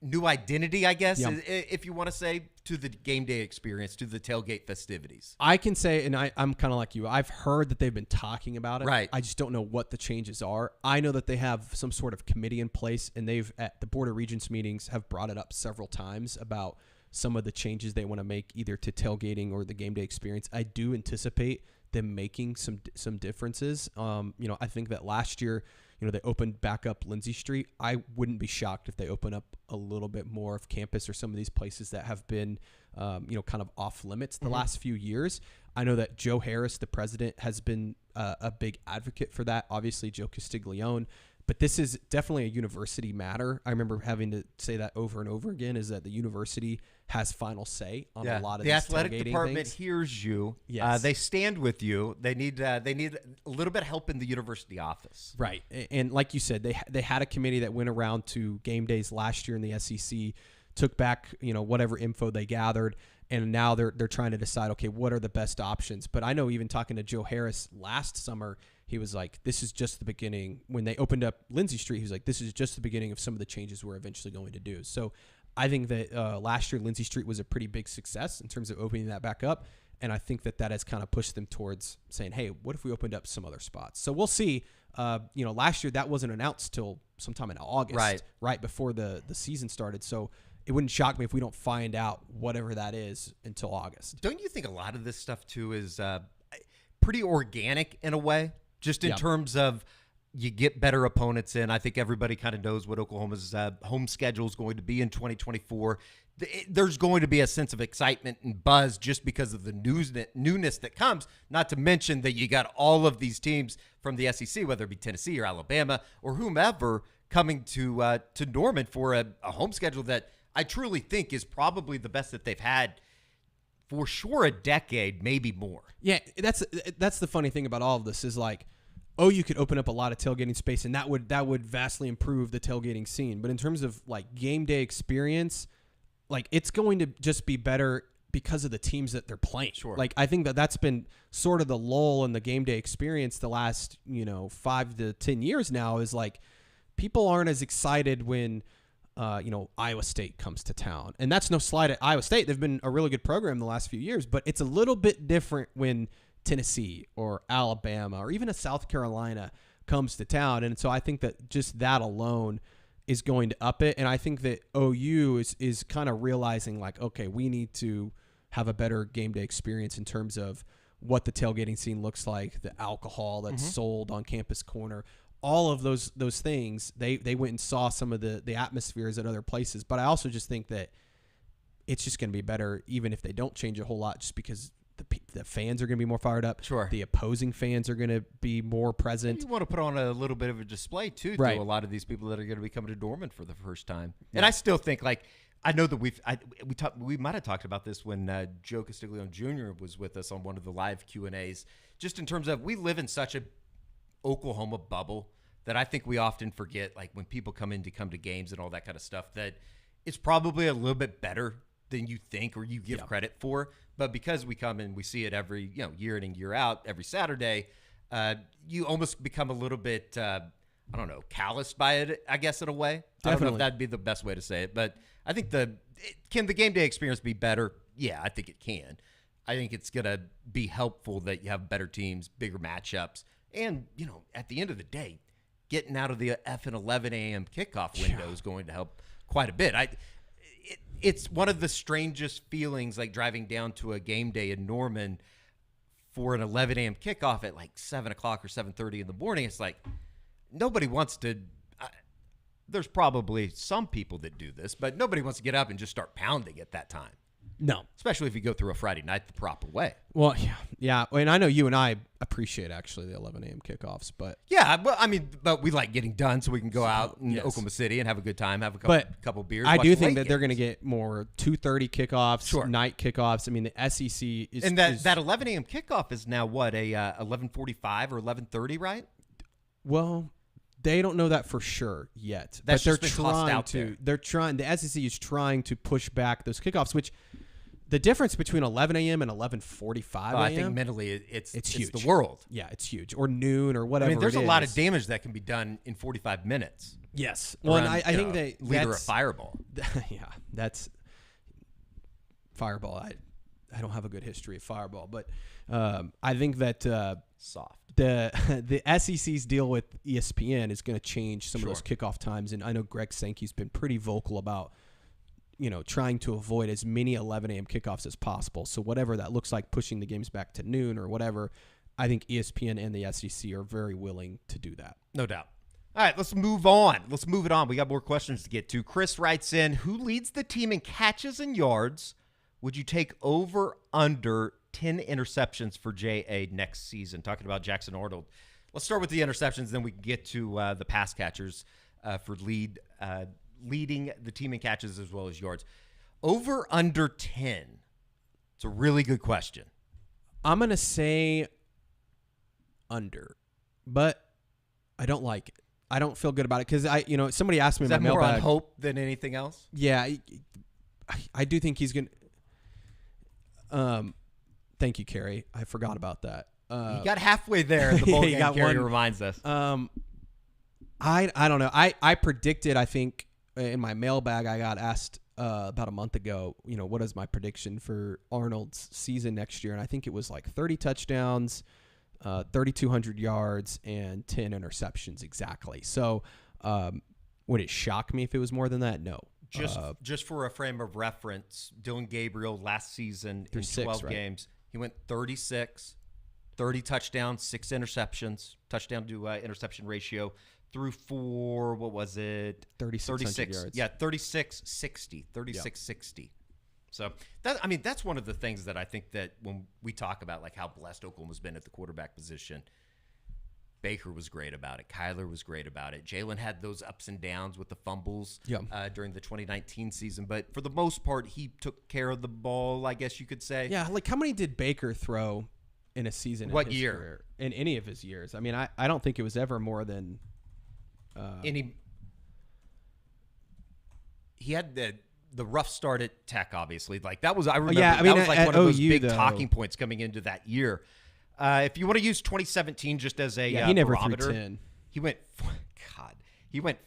new identity, I guess, if you want to say, to the game day experience, to the tailgate festivities. I can say, and I'm kind of like you, I've heard that they've been talking about it. Right. I just don't know what the changes are. I know that they have some sort of committee in place, and they've, at the Board of Regents meetings, have brought it up several times about some of the changes they want to make either to tailgating or the game day experience. I do anticipate them making some differences. I think that last year, they opened back up Lindsay Street. I wouldn't be shocked if they open up a little bit more of campus or some of these places that have been, kind of off limits the last few years. I know that Joe Harris, the president, has been a big advocate for that. Obviously, Joe Castiglione. But this is definitely a university matter. I remember having to say that over and over again, is that the university has final say on a lot of the these athletic department things. Hears you. Yes. They stand with you. They need a little bit of help in the university office. Right. And like you said, they had a committee that went around to game days last year in the SEC, took back, whatever info they gathered, and now they're trying to decide, okay, what are the best options? But I know, even talking to Joe Harris last summer, he was like, this is just the beginning. When they opened up Lindsay Street, he was like, this is just the beginning of some of the changes we're eventually going to do. So I think that last year Lindsay Street was a pretty big success in terms of opening that back up. And I think that has kind of pushed them towards saying, hey, what if we opened up some other spots? So we'll see. Last year that wasn't announced till sometime in August, right before the season started. So it wouldn't shock me if we don't find out whatever that is until August. Don't you think a lot of this stuff too is pretty organic in a way? Just in terms of, you get better opponents in. I think everybody kind of knows what Oklahoma's home schedule is going to be in 2024. There's going to be a sense of excitement and buzz just because of the newness that comes, not to mention that you got all of these teams from the SEC, whether it be Tennessee or Alabama or whomever, coming to Norman for a home schedule that I truly think is probably the best that they've had for sure a decade, maybe more. Yeah, that's the funny thing about all of this is like, you could open up a lot of tailgating space, and that would vastly improve the tailgating scene. But in terms of like game day experience, like it's going to just be better because of the teams that they're playing. Sure. Like I think that's been sort of the lull in the game day experience the last 5 to 10 years now, is like people aren't as excited when Iowa State comes to town. And that's no slight at Iowa State. They've been a really good program the last few years, but it's a little bit different when Tennessee or Alabama or even a South Carolina comes to town. And so I think that just that alone is going to up it. And I think that OU is kind of realizing like, okay, we need to have a better game day experience in terms of what the tailgating scene looks like, the alcohol that's sold on Campus Corner, all of those things. They went and saw some of the atmospheres at other places. But I also just think that it's just going to be better even if they don't change a whole lot, just because the fans are going to be more fired up. Sure. The opposing fans are going to be more present. You want to put on a little bit of a display, too, right, to a lot of these people that are going to be coming to Norman for the first time. Yeah. And I still think, like, I know that we might have talked about this when Joe Castiglione Jr. was with us on one of the live Q&As, just in terms of we live in such a Oklahoma bubble that I think we often forget, like when people come to games and all that kind of stuff, that it's probably a little bit better than you think or you give credit for. But because we come and we see it every year in and year out, every Saturday, you almost become a little bit, calloused by it, I guess, in a way. Definitely. I don't know if that'd be the best way to say it, but I think can the game day experience be better? Yeah, I think it can. I think it's going to be helpful that you have better teams, bigger matchups, and, at the end of the day, getting out of the effing 11 a.m. kickoff window is going to help quite a bit. It's one of the strangest feelings, like driving down to a game day in Norman for an 11 a.m. kickoff at like 7 o'clock or 7:30 in the morning. It's like nobody wants to there's probably some people that do this, but nobody wants to get up and just start pounding at that time. No. Especially if you go through a Friday night the proper way. Well, yeah. And I know you and I appreciate actually the 11 a.m. kickoffs, but yeah, but we like getting done so we can go out in Oklahoma City and have a good time, have a couple beers. I do think that they're going to get more 2:30 kickoffs, night kickoffs. I mean, the SEC is, and that 11 a.m. kickoff is now what, a 11:45 or 11:30, right? Well, They don't know that for sure yet. That's but just been tossed out there. They're trying. The SEC is trying to push back those kickoffs, which the difference between 11 a.m. and 11:45 a.m. I think mentally it's huge. the world. Yeah, it's huge. Or noon or whatever. I mean, there's a lot of damage that can be done in 45 minutes. Yes. Well, and I think leader of Fireball. Yeah, that's Fireball. I don't have a good history of Fireball, but I think that soft. The SEC's deal with ESPN is going to change some of those kickoff times, and I know Greg Sankey's been pretty vocal about trying to avoid as many 11 a.m. kickoffs as possible. So whatever that looks like, pushing the games back to noon or whatever, I think ESPN and the SEC are very willing to do that. No doubt. All right, let's move on. Let's move it on. We got more questions to get to. Chris writes in, who leads the team in catches and yards? Would you take over under 10 interceptions for JA next season? Talking about Jackson Arnold. Let's start with the interceptions, then we can get to the pass catchers for leading the team in catches as well as yards. Over under 10. It's a really good question. I'm going to say under, but I don't like it. I don't feel good about it because somebody asked me Is in my that more mailbag. on hope than anything else? Yeah, I do think he's going to. Thank you, Kerry. I forgot about that. You got halfway there in the bowl game, Kerry reminds us. I don't know. I predicted, I think, in my mailbag, I got asked about a month ago, what is my prediction for Arnold's season next year? And I think it was like 30 touchdowns, 3,200 yards, and 10 interceptions exactly. So would it shock me if it was more than that? No. Just for a frame of reference, Dylan Gabriel last season in 12 games, he went 36, 30 touchdowns, 6 interceptions, touchdown to interception ratio, threw for, what was it? 36 yards. Yeah, 36-60. So that's one of the things that I think that when we talk about like how blessed Oklahoma's been at the quarterback position, Baker was great about it. Kyler was great about it. Jalen had those ups and downs with the fumbles during the 2019 season. But for the most part, he took care of the ball, I guess you could say. Yeah, like how many did Baker throw in a season? What in his year? Career? In any of his years. I mean, I don't think it was ever more than... He had the rough start at Tech, obviously. Like that was, I remember, that was like one of those big though. talking points coming into that year. If you want to use 2017 just as a he never barometer, threw 10. He went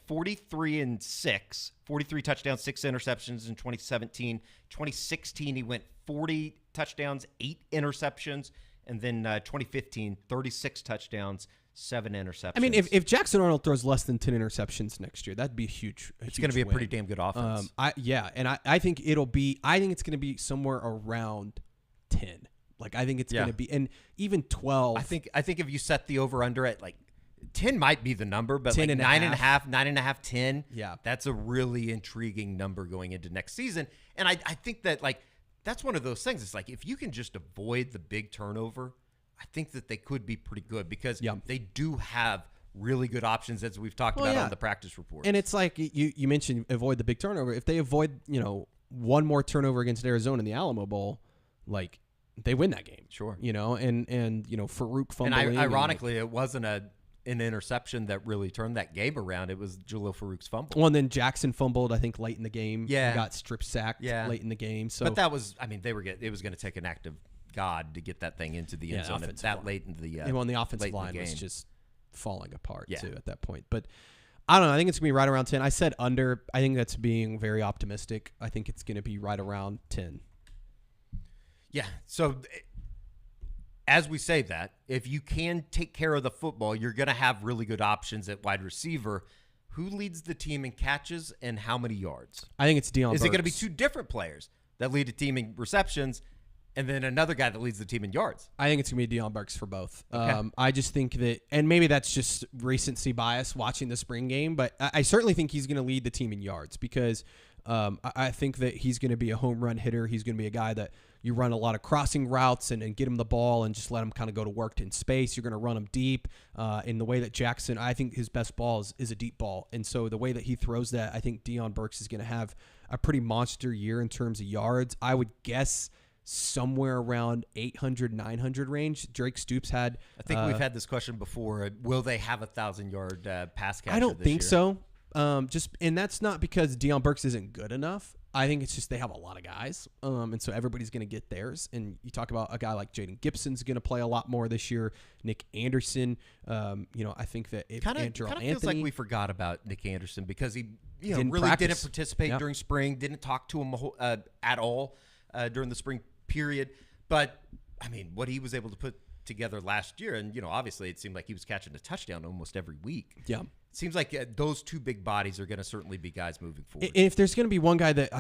43-6, 43 touchdowns, 6 interceptions in 2017. 2016, he went 40 touchdowns, 8 interceptions, and then 2015, 36 touchdowns, 7 interceptions. I mean, if Jackson Arnold throws less than 10 interceptions next year, that'd be huge. It's going to be a pretty damn good offense. I think it's going to be somewhere around 10. Like I think it's going to be, and even 12. I think if you set the over under at like 10 might be the number, but 10 like and 9.5, 10. Yeah, that's a really intriguing number going into next season. And I think that like that's one of those things. It's like if you can just avoid the big turnover, I think that they could be pretty good because they do have really good options as we've talked about on the practice report. And it's like you mentioned avoid the big turnover. If they avoid one more turnover against Arizona in the Alamo Bowl, like they win that game. Sure. And Farouk fumbling. And ironically, it wasn't an interception that really turned that game around. It was Jalil Farouk's fumble. Well, and then Jackson fumbled, I think, late in the game. Yeah. He got strip sacked late in the game. So, but that was, it was going to take an act of God to get that thing into the end zone that late in the and the offensive line was just falling apart too at that point. But I don't know. I think it's going to be right around 10. I said under. I think that's being very optimistic. I think it's going to be right around 10. Yeah. So as we say that, if you can take care of the football, you're going to have really good options at wide receiver. Who leads the team in catches and how many yards? I think it's Deion Burks. Is it going to be 2 different players that lead a team in receptions and then another guy that leads the team in yards? I think it's going to be Deion Burks for both. Okay. I just think that, and maybe that's just recency bias watching the spring game, but I certainly think he's going to lead the team in yards because I think that he's going to be a home run hitter. He's going to be a guy that you run a lot of crossing routes and get him the ball and just let him kind of go to work in space. You're going to run him deep in the way that Jackson, I think his best ball is a deep ball. And so the way that he throws that, I think Deion Burks is going to have a pretty monster year in terms of yards. I would guess somewhere around 800, 900 range. Drake Stoops had. I think we've had this question before. Will they have 1,000-yard pass catcher? I don't think year? so. And that's not because Deion Burks isn't good enough. I think it's just they have a lot of guys, and so everybody's going to get theirs. And you talk about a guy like Jaden Gibson's going to play a lot more this year. Nick Anderson, I think that if Andrew Anthony feels like we forgot about Nick Anderson because he didn't really practice. didn't participate during spring, didn't talk to him at all during the spring period. But I mean, what he was able to put together last year, and obviously it seemed like he was catching a touchdown almost every week. Yeah. It seems like those two big bodies are going to certainly be guys moving forward. If there's going to be one guy that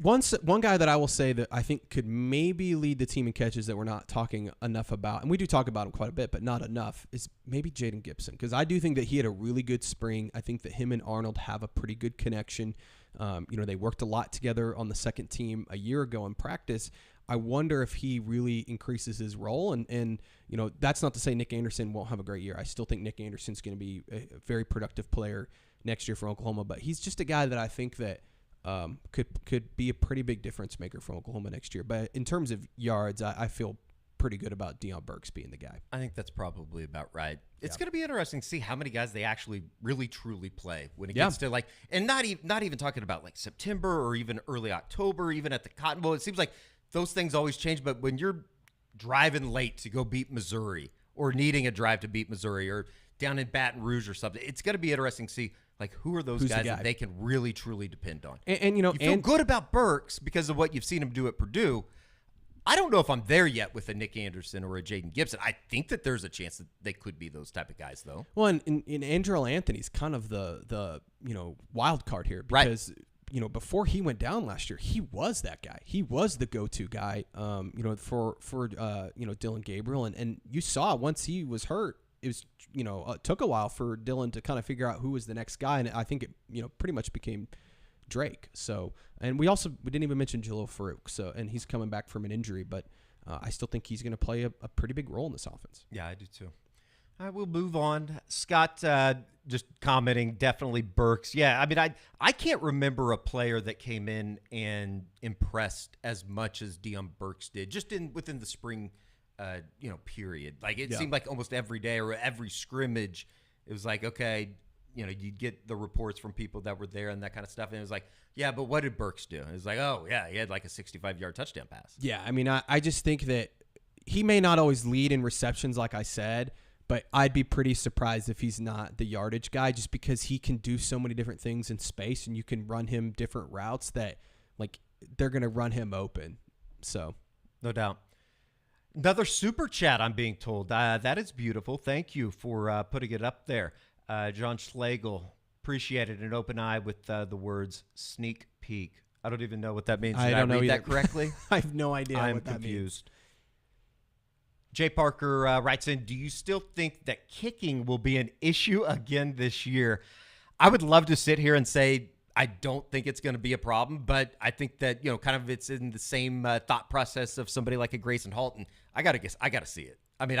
one guy that I will say that I think could maybe lead the team in catches that we're not talking enough about, and we do talk about him quite a bit, but not enough, is maybe Jaden Gibson, because I do think that he had a really good spring. I think that him and Arnold have a pretty good connection. They worked a lot together on the second team a year ago in practice. I wonder if he really increases his role. And that's not to say Nick Anderson won't have a great year. I still think Nick Anderson's going to be a very productive player next year for Oklahoma. But he's just a guy that I think that could be a pretty big difference maker for Oklahoma next year. But in terms of yards, I feel pretty good about Deion Burks being the guy. I think that's probably about right. It's going to be interesting to see how many guys they actually really truly play when it gets to and not even talking about like September or even early October, even at the Cotton Bowl. It seems like those things always change, but when you're driving late to go beat Missouri or needing a drive to beat Missouri or down in Baton Rouge or something, it's going to be interesting to see like who are those guys that they can really truly depend on. And you feel good about Burks because of what you've seen him do at Purdue. I don't know if I'm there yet with a Nick Anderson or a Jaden Gibson. I think that there's a chance that they could be those type of guys, though. Well, and Andrew Anthony's kind of the wild card here because before he went down last year, he was that guy. He was the go-to guy, for Dylan Gabriel, and you saw once he was hurt, it was it took a while for Dylan to kind of figure out who was the next guy, and I think it pretty much became Drake. So, and we didn't even mention Jalil Farouk. So, and he's coming back from an injury, but I still think he's going to play a pretty big role in this offense. Yeah, I do too. All right, we'll move on. Scott just commenting, definitely Burks. Yeah, I mean, I can't remember a player that came in and impressed as much as Deion Burks did, just within the spring, period. Like it seemed like almost every day or every scrimmage, it was like, okay, you'd get the reports from people that were there and that kind of stuff. And it was like, yeah, but what did Burks do? It was like, oh, yeah, he had like a 65-yard touchdown pass. Yeah, I mean, I just think that he may not always lead in receptions, like I said, but I'd be pretty surprised if he's not the yardage guy just because he can do so many different things in space and you can run him different routes that, like, they're going to run him open. So, no doubt. Another super chat, I'm being told. That is beautiful. Thank you for putting it up there. John Schlegel appreciated an open eye with the words sneak peek. I don't even know what that means. Did I read that correctly? I have no idea I'm what that confused. Jay Parker writes in, do you still think that kicking will be an issue again this year? I would love to sit here and say I don't think it's going to be a problem, but I think that, kind of it's in the same thought process of somebody like a Grayson Halton. I got to see it. I mean,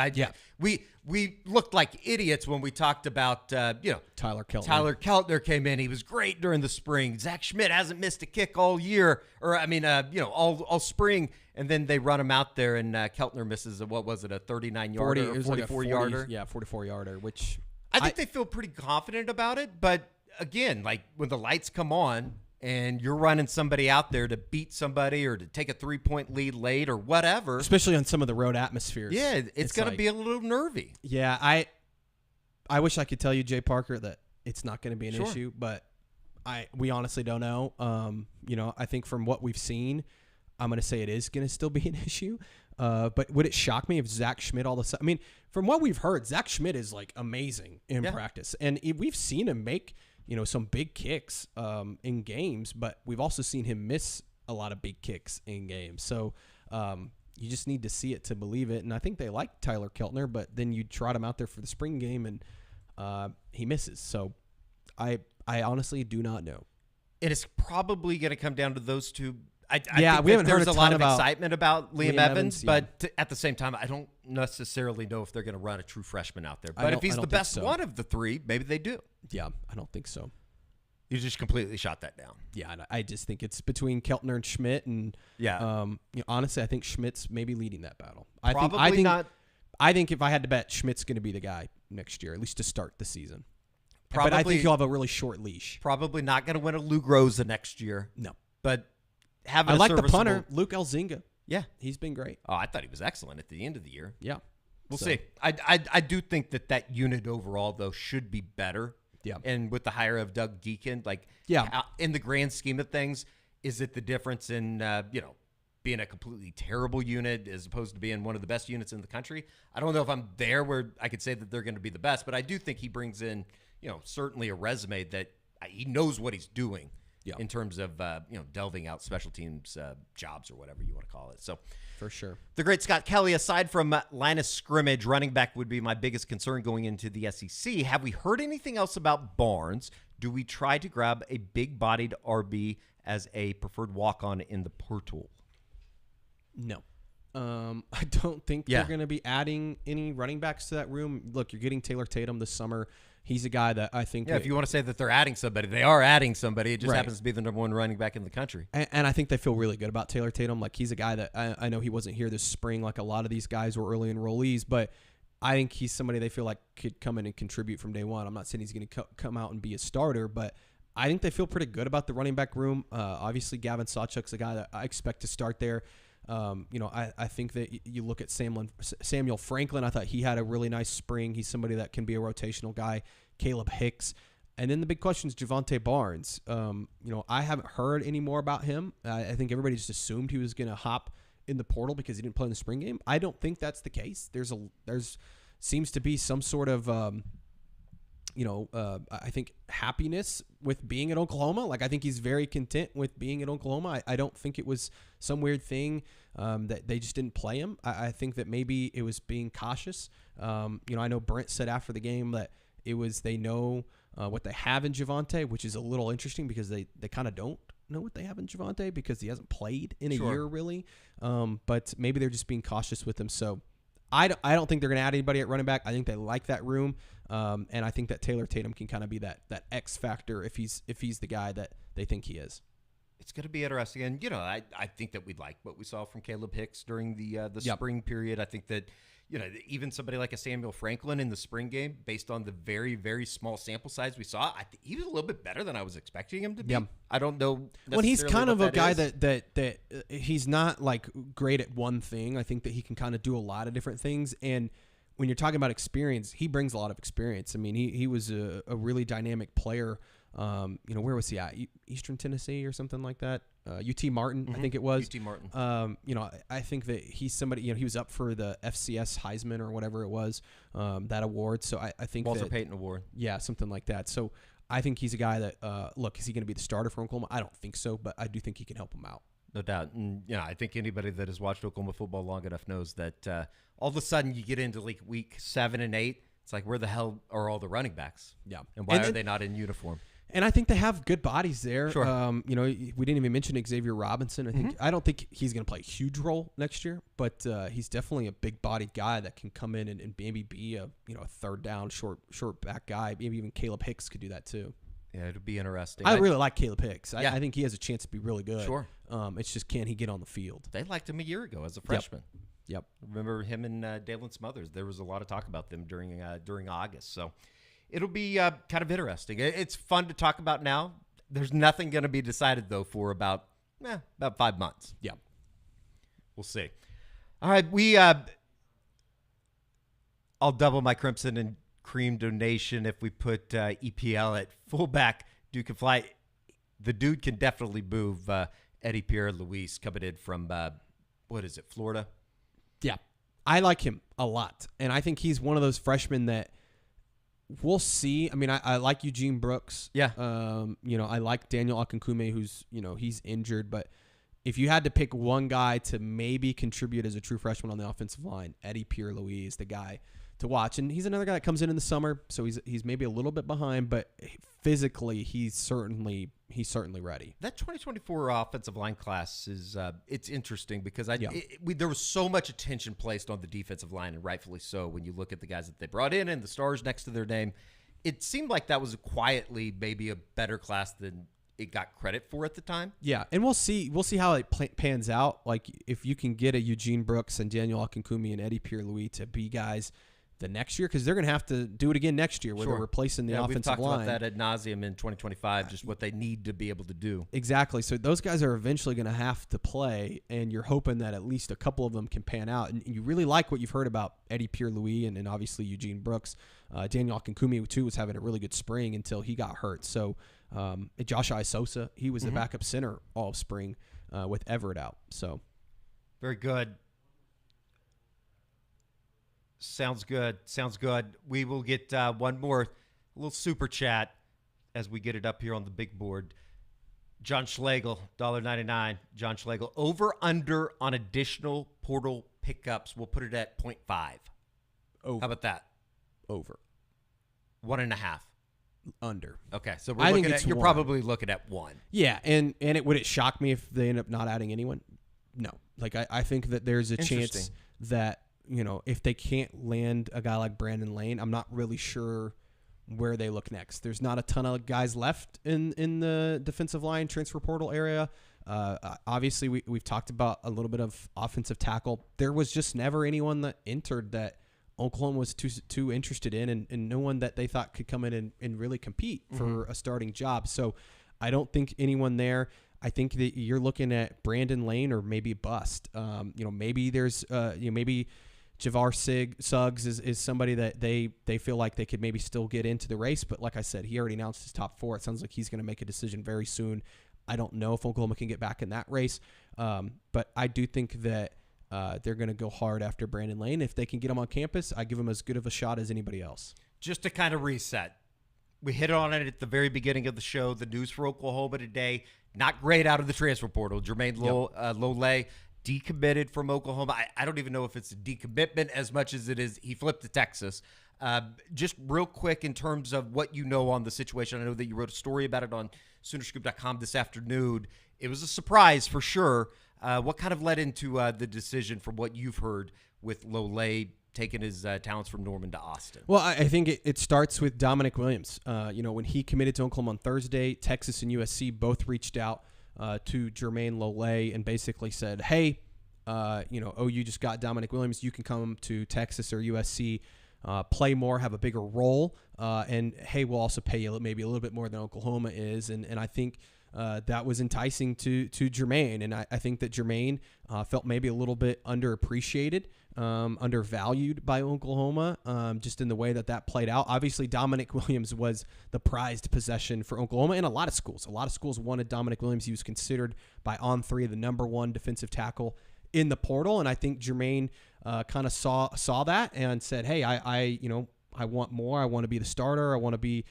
we looked like idiots when we talked about, Tyler Keltner. Tyler Keltner came in. He was great during the spring. Zach Schmidt hasn't missed a kick all year, or all spring. And then they run him out there, and Keltner misses a 39-yarder, or 44-yarder? Yeah, 44-yarder, which I think they feel pretty confident about it. But again, like when the lights come on and you're running somebody out there to beat somebody or to take a 3-point lead late or whatever. Especially on some of the road atmospheres. Yeah, it's going to be a little nervy. Yeah, I wish I could tell you, Jay Parker, that it's not going to be an issue, but we honestly don't know. I think from what we've seen, I'm going to say it is going to still be an issue. But would it shock me if Zach Schmidt all of a sudden – I mean, from what we've heard, Zach Schmidt is, like, amazing in practice. And we've seen him make – some big kicks in games, but we've also seen him miss a lot of big kicks in games. So you just need to see it to believe it. And I think they like Tyler Keltner, but then you trot him out there for the spring game and he misses. So I honestly do not know. And it's probably going to come down to those two. I think we haven't heard there's a lot of excitement about Liam Evans, but at the same time, I don't necessarily know if they're going to run a true freshman out there. But if he's the best one of the three, maybe they do. Yeah, I don't think so. You just completely shot that down. Yeah, and I just think it's between Keltner and Schmidt, and honestly, I think Schmidt's maybe leading that battle. Probably not. I think if I had to bet, Schmidt's going to be the guy next year, at least to start the season. Probably, but I think he'll have a really short leash. Probably not going to win a Lou Groza next year. No, but having I like the punter, Luke Elzinga. Yeah, he's been great. Oh, I thought he was excellent at the end of the year. Yeah, we'll see. I do think that unit overall though should be better. Yeah, and with the hire of Doug Deacon, in the grand scheme of things, is it the difference in being a completely terrible unit as opposed to being one of the best units in the country? I don't know if I'm there where I could say that they're going to be the best, but I do think he brings in certainly a resume that he knows what he's doing in terms of delving out special teams jobs or whatever you want to call it. So. For sure. The great Scott Kelly, aside from line of scrimmage, running back would be my biggest concern going into the SEC. Have we heard anything else about Barnes? Do we try to grab a big-bodied RB as a preferred walk-on in the portal? No. I don't think they're going to be adding any running backs to that room. Look, you're getting Taylor Tatum this summer. He's a guy that I think... Yeah, if you want to say that they're adding somebody, they are adding somebody. It just happens to be the number one running back in the country. And I think they feel really good about Taylor Tatum. Like, he's a guy that I know he wasn't here this spring like a lot of these guys were early enrollees, but I think he's somebody they feel like could come in and contribute from day one. I'm not saying he's going to come out and be a starter, but I think they feel pretty good about the running back room. Obviously, Gavin Sawchuk's a guy that I expect to start there. I think that you look at Samuel Franklin. I thought he had a really nice spring. He's somebody that can be a rotational guy. Caleb Hicks. And then the big question is Javonte Barnes. I haven't heard any more about him. I think everybody just assumed he was going to hop in the portal because he didn't play in the spring game. I don't think that's the case. There's seems to be some sort of I think happiness with being at Oklahoma. Like, I think he's very content with being at Oklahoma. I don't think it was some weird thing that they just didn't play him. I think that maybe it was being cautious. I know Brent said after the game that it was they know what they have in Javonte, which is a little interesting because they kind of don't know what they have in Javonte because he hasn't played in a year really. But maybe they're just being cautious with him. So I don't think they're going to add anybody at running back. I think they like that room. And I think that Taylor Tatum can kind of be that X factor if he's the guy that they think he is. It's going to be interesting. And, I think that we like what we saw from Caleb Hicks during the spring period. I think that, even somebody like a Samuel Franklin in the spring game, based on the very, very small sample size we saw, I think he was a little bit better than I was expecting him to be. I don't know. Well, he's kind of a guy that he's not like great at one thing. I think that he can kind of do a lot of different things. And when you're talking about experience, he brings a lot of experience. I mean, he was a really dynamic player. Where was he at? Eastern Tennessee or something like that. UT Martin, I think it was. UT Martin. I think that he's somebody, he was up for the FCS Heisman or whatever it was, that award. So I think Walter Payton Award. Yeah, something like that. So I think he's a guy that, look, is he going to be the starter for Oklahoma? I don't think so, but I do think he can help him out. No doubt. And, I think anybody that has watched Oklahoma football long enough knows that all of a sudden you get into like week 7 and 8. It's like, where the hell are all the running backs? Yeah. And why are they not in uniform? And I think they have good bodies there. Sure. We didn't even mention Xavier Robinson. I don't think he's going to play a huge role next year, but he's definitely a big-bodied guy that can come in and maybe be a third down, short back guy. Maybe even Caleb Hicks could do that too. Yeah, it'll be interesting. I really like Caleb Hicks. I think he has a chance to be really good. Sure. It's just, can he get on the field? They liked him a year ago as a freshman. Yep. Remember him and Dalen Smothers? There was a lot of talk about them during August. So it'll be kind of interesting. It's fun to talk about now. There's nothing going to be decided, though, for about 5 months. Yeah. We'll see. All right. I'll double my Crimson and Cream donation if we put EPL at fullback. Dude can fly. The dude can definitely move. Eddie Pierre-Louis coming in from, Florida? Yeah. I like him a lot. And I think he's one of those freshmen that we'll see. I mean, I like Eugene Brooks. Yeah. I like Daniel Akinkume, who's, he's injured. But if you had to pick one guy to maybe contribute as a true freshman on the offensive line, Eddie Pierre-Louis is the guy to watch. And he's another guy that comes in the summer, so he's maybe a little bit behind, but physically he's certainly ready. That 2024 offensive line class is it's interesting because there was so much attention placed on the defensive line, and rightfully so when you look at the guys that they brought in and the stars next to their name. it seemed like that was quietly maybe a better class than it got credit for at the time. Yeah, and we'll see how it pans out. Like if you can get a Eugene Brooks and Daniel Akinkumi and Eddie Pierre-Louis to be guys the next year, because they're going to have to do it again next year where they're replacing the offensive line. We've talked about that ad nauseum in 2025, just what they need to be able to do. Exactly. So those guys are eventually going to have to play, and you're hoping that at least a couple of them can pan out. And you really like what you've heard about Eddie Pierre-Louis and obviously Eugene Brooks. Daniel Akinkumi, too, was having a really good spring until he got hurt. So Josh Isosa, he was the backup center all spring with Everett out. So very good. Sounds good. We will get one more little super chat as we get it up here on the big board. John Schlegel, $1.99. John Schlegel, over under on additional portal pickups. We'll put it at 0.5. Over. How about that? Over. 1.5. Under. Okay, so you're probably looking at 1. Yeah, and would it shock me if they end up not adding anyone? No. Like I think that there's a chance that, if they can't land a guy like Brandon Lane, I'm not really sure where they look next. There's not a ton of guys left in the defensive line transfer portal area. Obviously, we've talked about a little bit of offensive tackle. There was just never anyone that entered that Oklahoma was too interested in, and no one that they thought could come in and really compete for a starting job. So I don't think anyone there. I think that you're looking at Brandon Lane or maybe bust. Maybe there's maybe Javar Suggs is somebody that they feel like they could maybe still get into the race. But like I said, he already announced his top 4. It sounds like he's going to make a decision very soon. I don't know if Oklahoma can get back in that race. But I do think that they're going to go hard after Brandon Lane. If they can get him on campus, I give him as good of a shot as anybody else. Just to kind of reset, we hit on it at the very beginning of the show. The news for Oklahoma today, not great out of the transfer portal. Jermaine Lole decommitted from Oklahoma. I don't even know if it's a decommitment as much as it is he flipped to Texas. Just real quick in terms of what you know on the situation. I know that you wrote a story about it on Soonerscoop.com this afternoon. It was a surprise for sure. What kind of led into the decision from what you've heard with Lole taking his talents from Norman to Austin? Well, I think it starts with Dominic Williams. When he committed to Oklahoma on Thursday, Texas and USC both reached out to Jermaine Lole and basically said, hey, OU just got Dominic Williams. You can come to Texas or USC, play more, have a bigger role, and, hey, we'll also pay you maybe a little bit more than Oklahoma is. And I think that was enticing to Jermaine. And I think that Jermaine felt maybe a little bit underappreciated, undervalued by Oklahoma, just in the way that played out. Obviously, Dominic Williams was the prized possession for Oklahoma and a lot of schools. A lot of schools wanted Dominic Williams. He was considered by On3 the number 1 defensive tackle in the portal. And I think Jermaine kind of saw that and said, hey, I want more. I want to be the starter. I want to be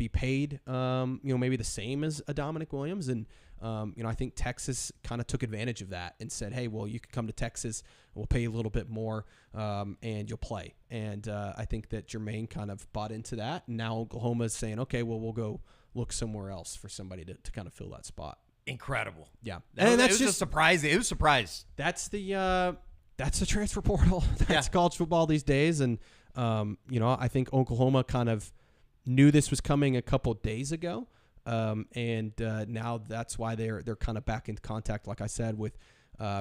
paid, maybe the same as a Dominic Williams. And, I think Texas kind of took advantage of that and said, hey, well, you can come to Texas. We'll pay you a little bit more, and you'll play. And I think that Jermaine kind of bought into that. And now Oklahoma is saying, okay, well, we'll go look somewhere else for somebody to kind of fill that spot. Incredible. Yeah. And that's just surprising. It was surprising. That's the transfer portal. That's college football these days. And, I think Oklahoma kind of knew this was coming a couple days ago, and now that's why they're kind of back in contact, like I said, with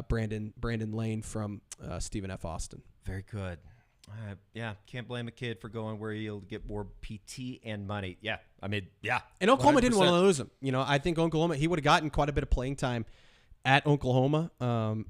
Brandon Lane from Stephen F. Austin. Very good. Can't blame a kid for going where he'll get more PT and money. Yeah, I mean, yeah. And Oklahoma 100%. Didn't want to lose him. I think Oklahoma, he would have gotten quite a bit of playing time at Oklahoma.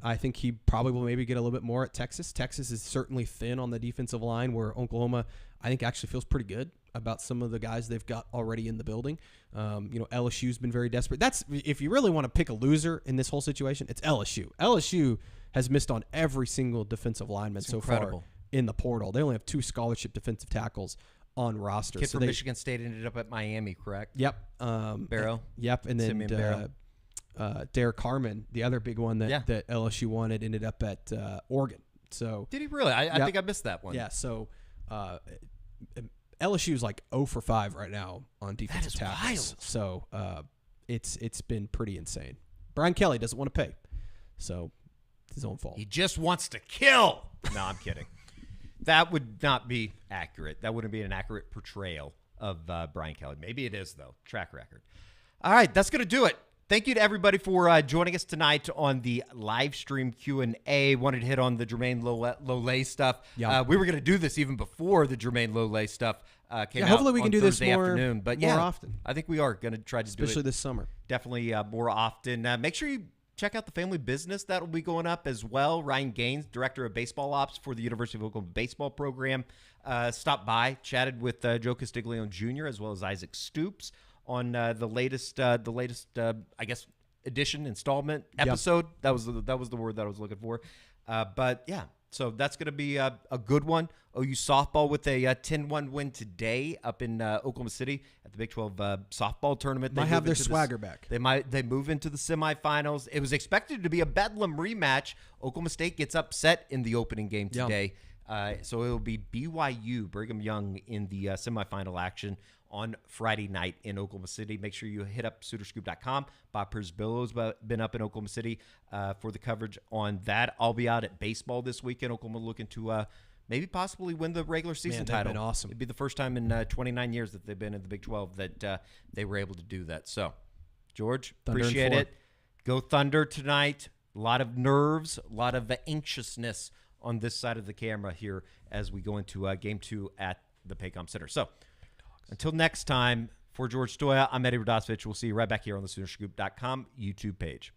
I think he probably will maybe get a little bit more at Texas. Texas is certainly thin on the defensive line, where Oklahoma, I think, actually feels pretty good about some of the guys they've got already in the building. LSU's been very desperate. That's, if you really want to pick a loser in this whole situation, it's LSU. LSU has missed on every single defensive lineman far in the portal. They only have 2 scholarship defensive tackles on roster. Kid from Michigan State ended up at Miami, correct? Yep. Barrow. Yep. And then Derek Harmon, the other big one that LSU wanted, ended up at Oregon. So did he really? I think I missed that one. Yeah. So LSU is like 0 for 5 right now on defensive tackles. Wild. So it's been pretty insane. Brian Kelly doesn't want to pay, so it's his own fault. He just wants to kill. No, I'm kidding. That would not be accurate. That wouldn't be an accurate portrayal of Brian Kelly. Maybe it is, though. Track record. All right, that's going to do it. Thank you to everybody for joining us tonight on the live stream Q&A. Wanted to hit on the Jermaine Lole stuff. Yeah. We were going to do this even before the Jermaine Lole stuff came out. Hopefully we can do Thursday this more afternoon. But more yeah, often. I think we are going to try to do it. Especially this summer. Definitely more often. Make sure you check out the family business. That will be going up as well. Ryan Gaines, Director of Baseball Ops for the University of Oklahoma Baseball Program, stopped by, chatted with Joe Castiglione Jr. as well as Isaac Stoops on the latest, I guess, installment episode. Yep. That was the word that I was looking for. But yeah, so that's going to be a good one. OU softball with a 10-1 win today up in Oklahoma City at the Big 12 softball tournament. They might have their swagger back. They move into the semifinals. It was expected to be a bedlam rematch. Oklahoma State gets upset in the opening game today. So it will be BYU, Brigham Young, in the semifinal action on Friday night in Oklahoma City. Make sure you hit up SoonerScoop.com. Bob Pirzbillo's been up in Oklahoma City for the coverage on that. I'll be out at baseball this weekend. Oklahoma looking to maybe possibly win the regular season title. Been awesome. It'd be the first time in 29 years that they've been in the Big 12 that they were able to do that. So, George, Thunder appreciate it. Go Thunder tonight. A lot of nerves, a lot of anxiousness on this side of the camera here as we go into Game 2 at the Paycom Center. So, until next time, for George Stoia, I'm Eddie Radosevich. We'll see you right back here on the SoonerScoop.com YouTube page.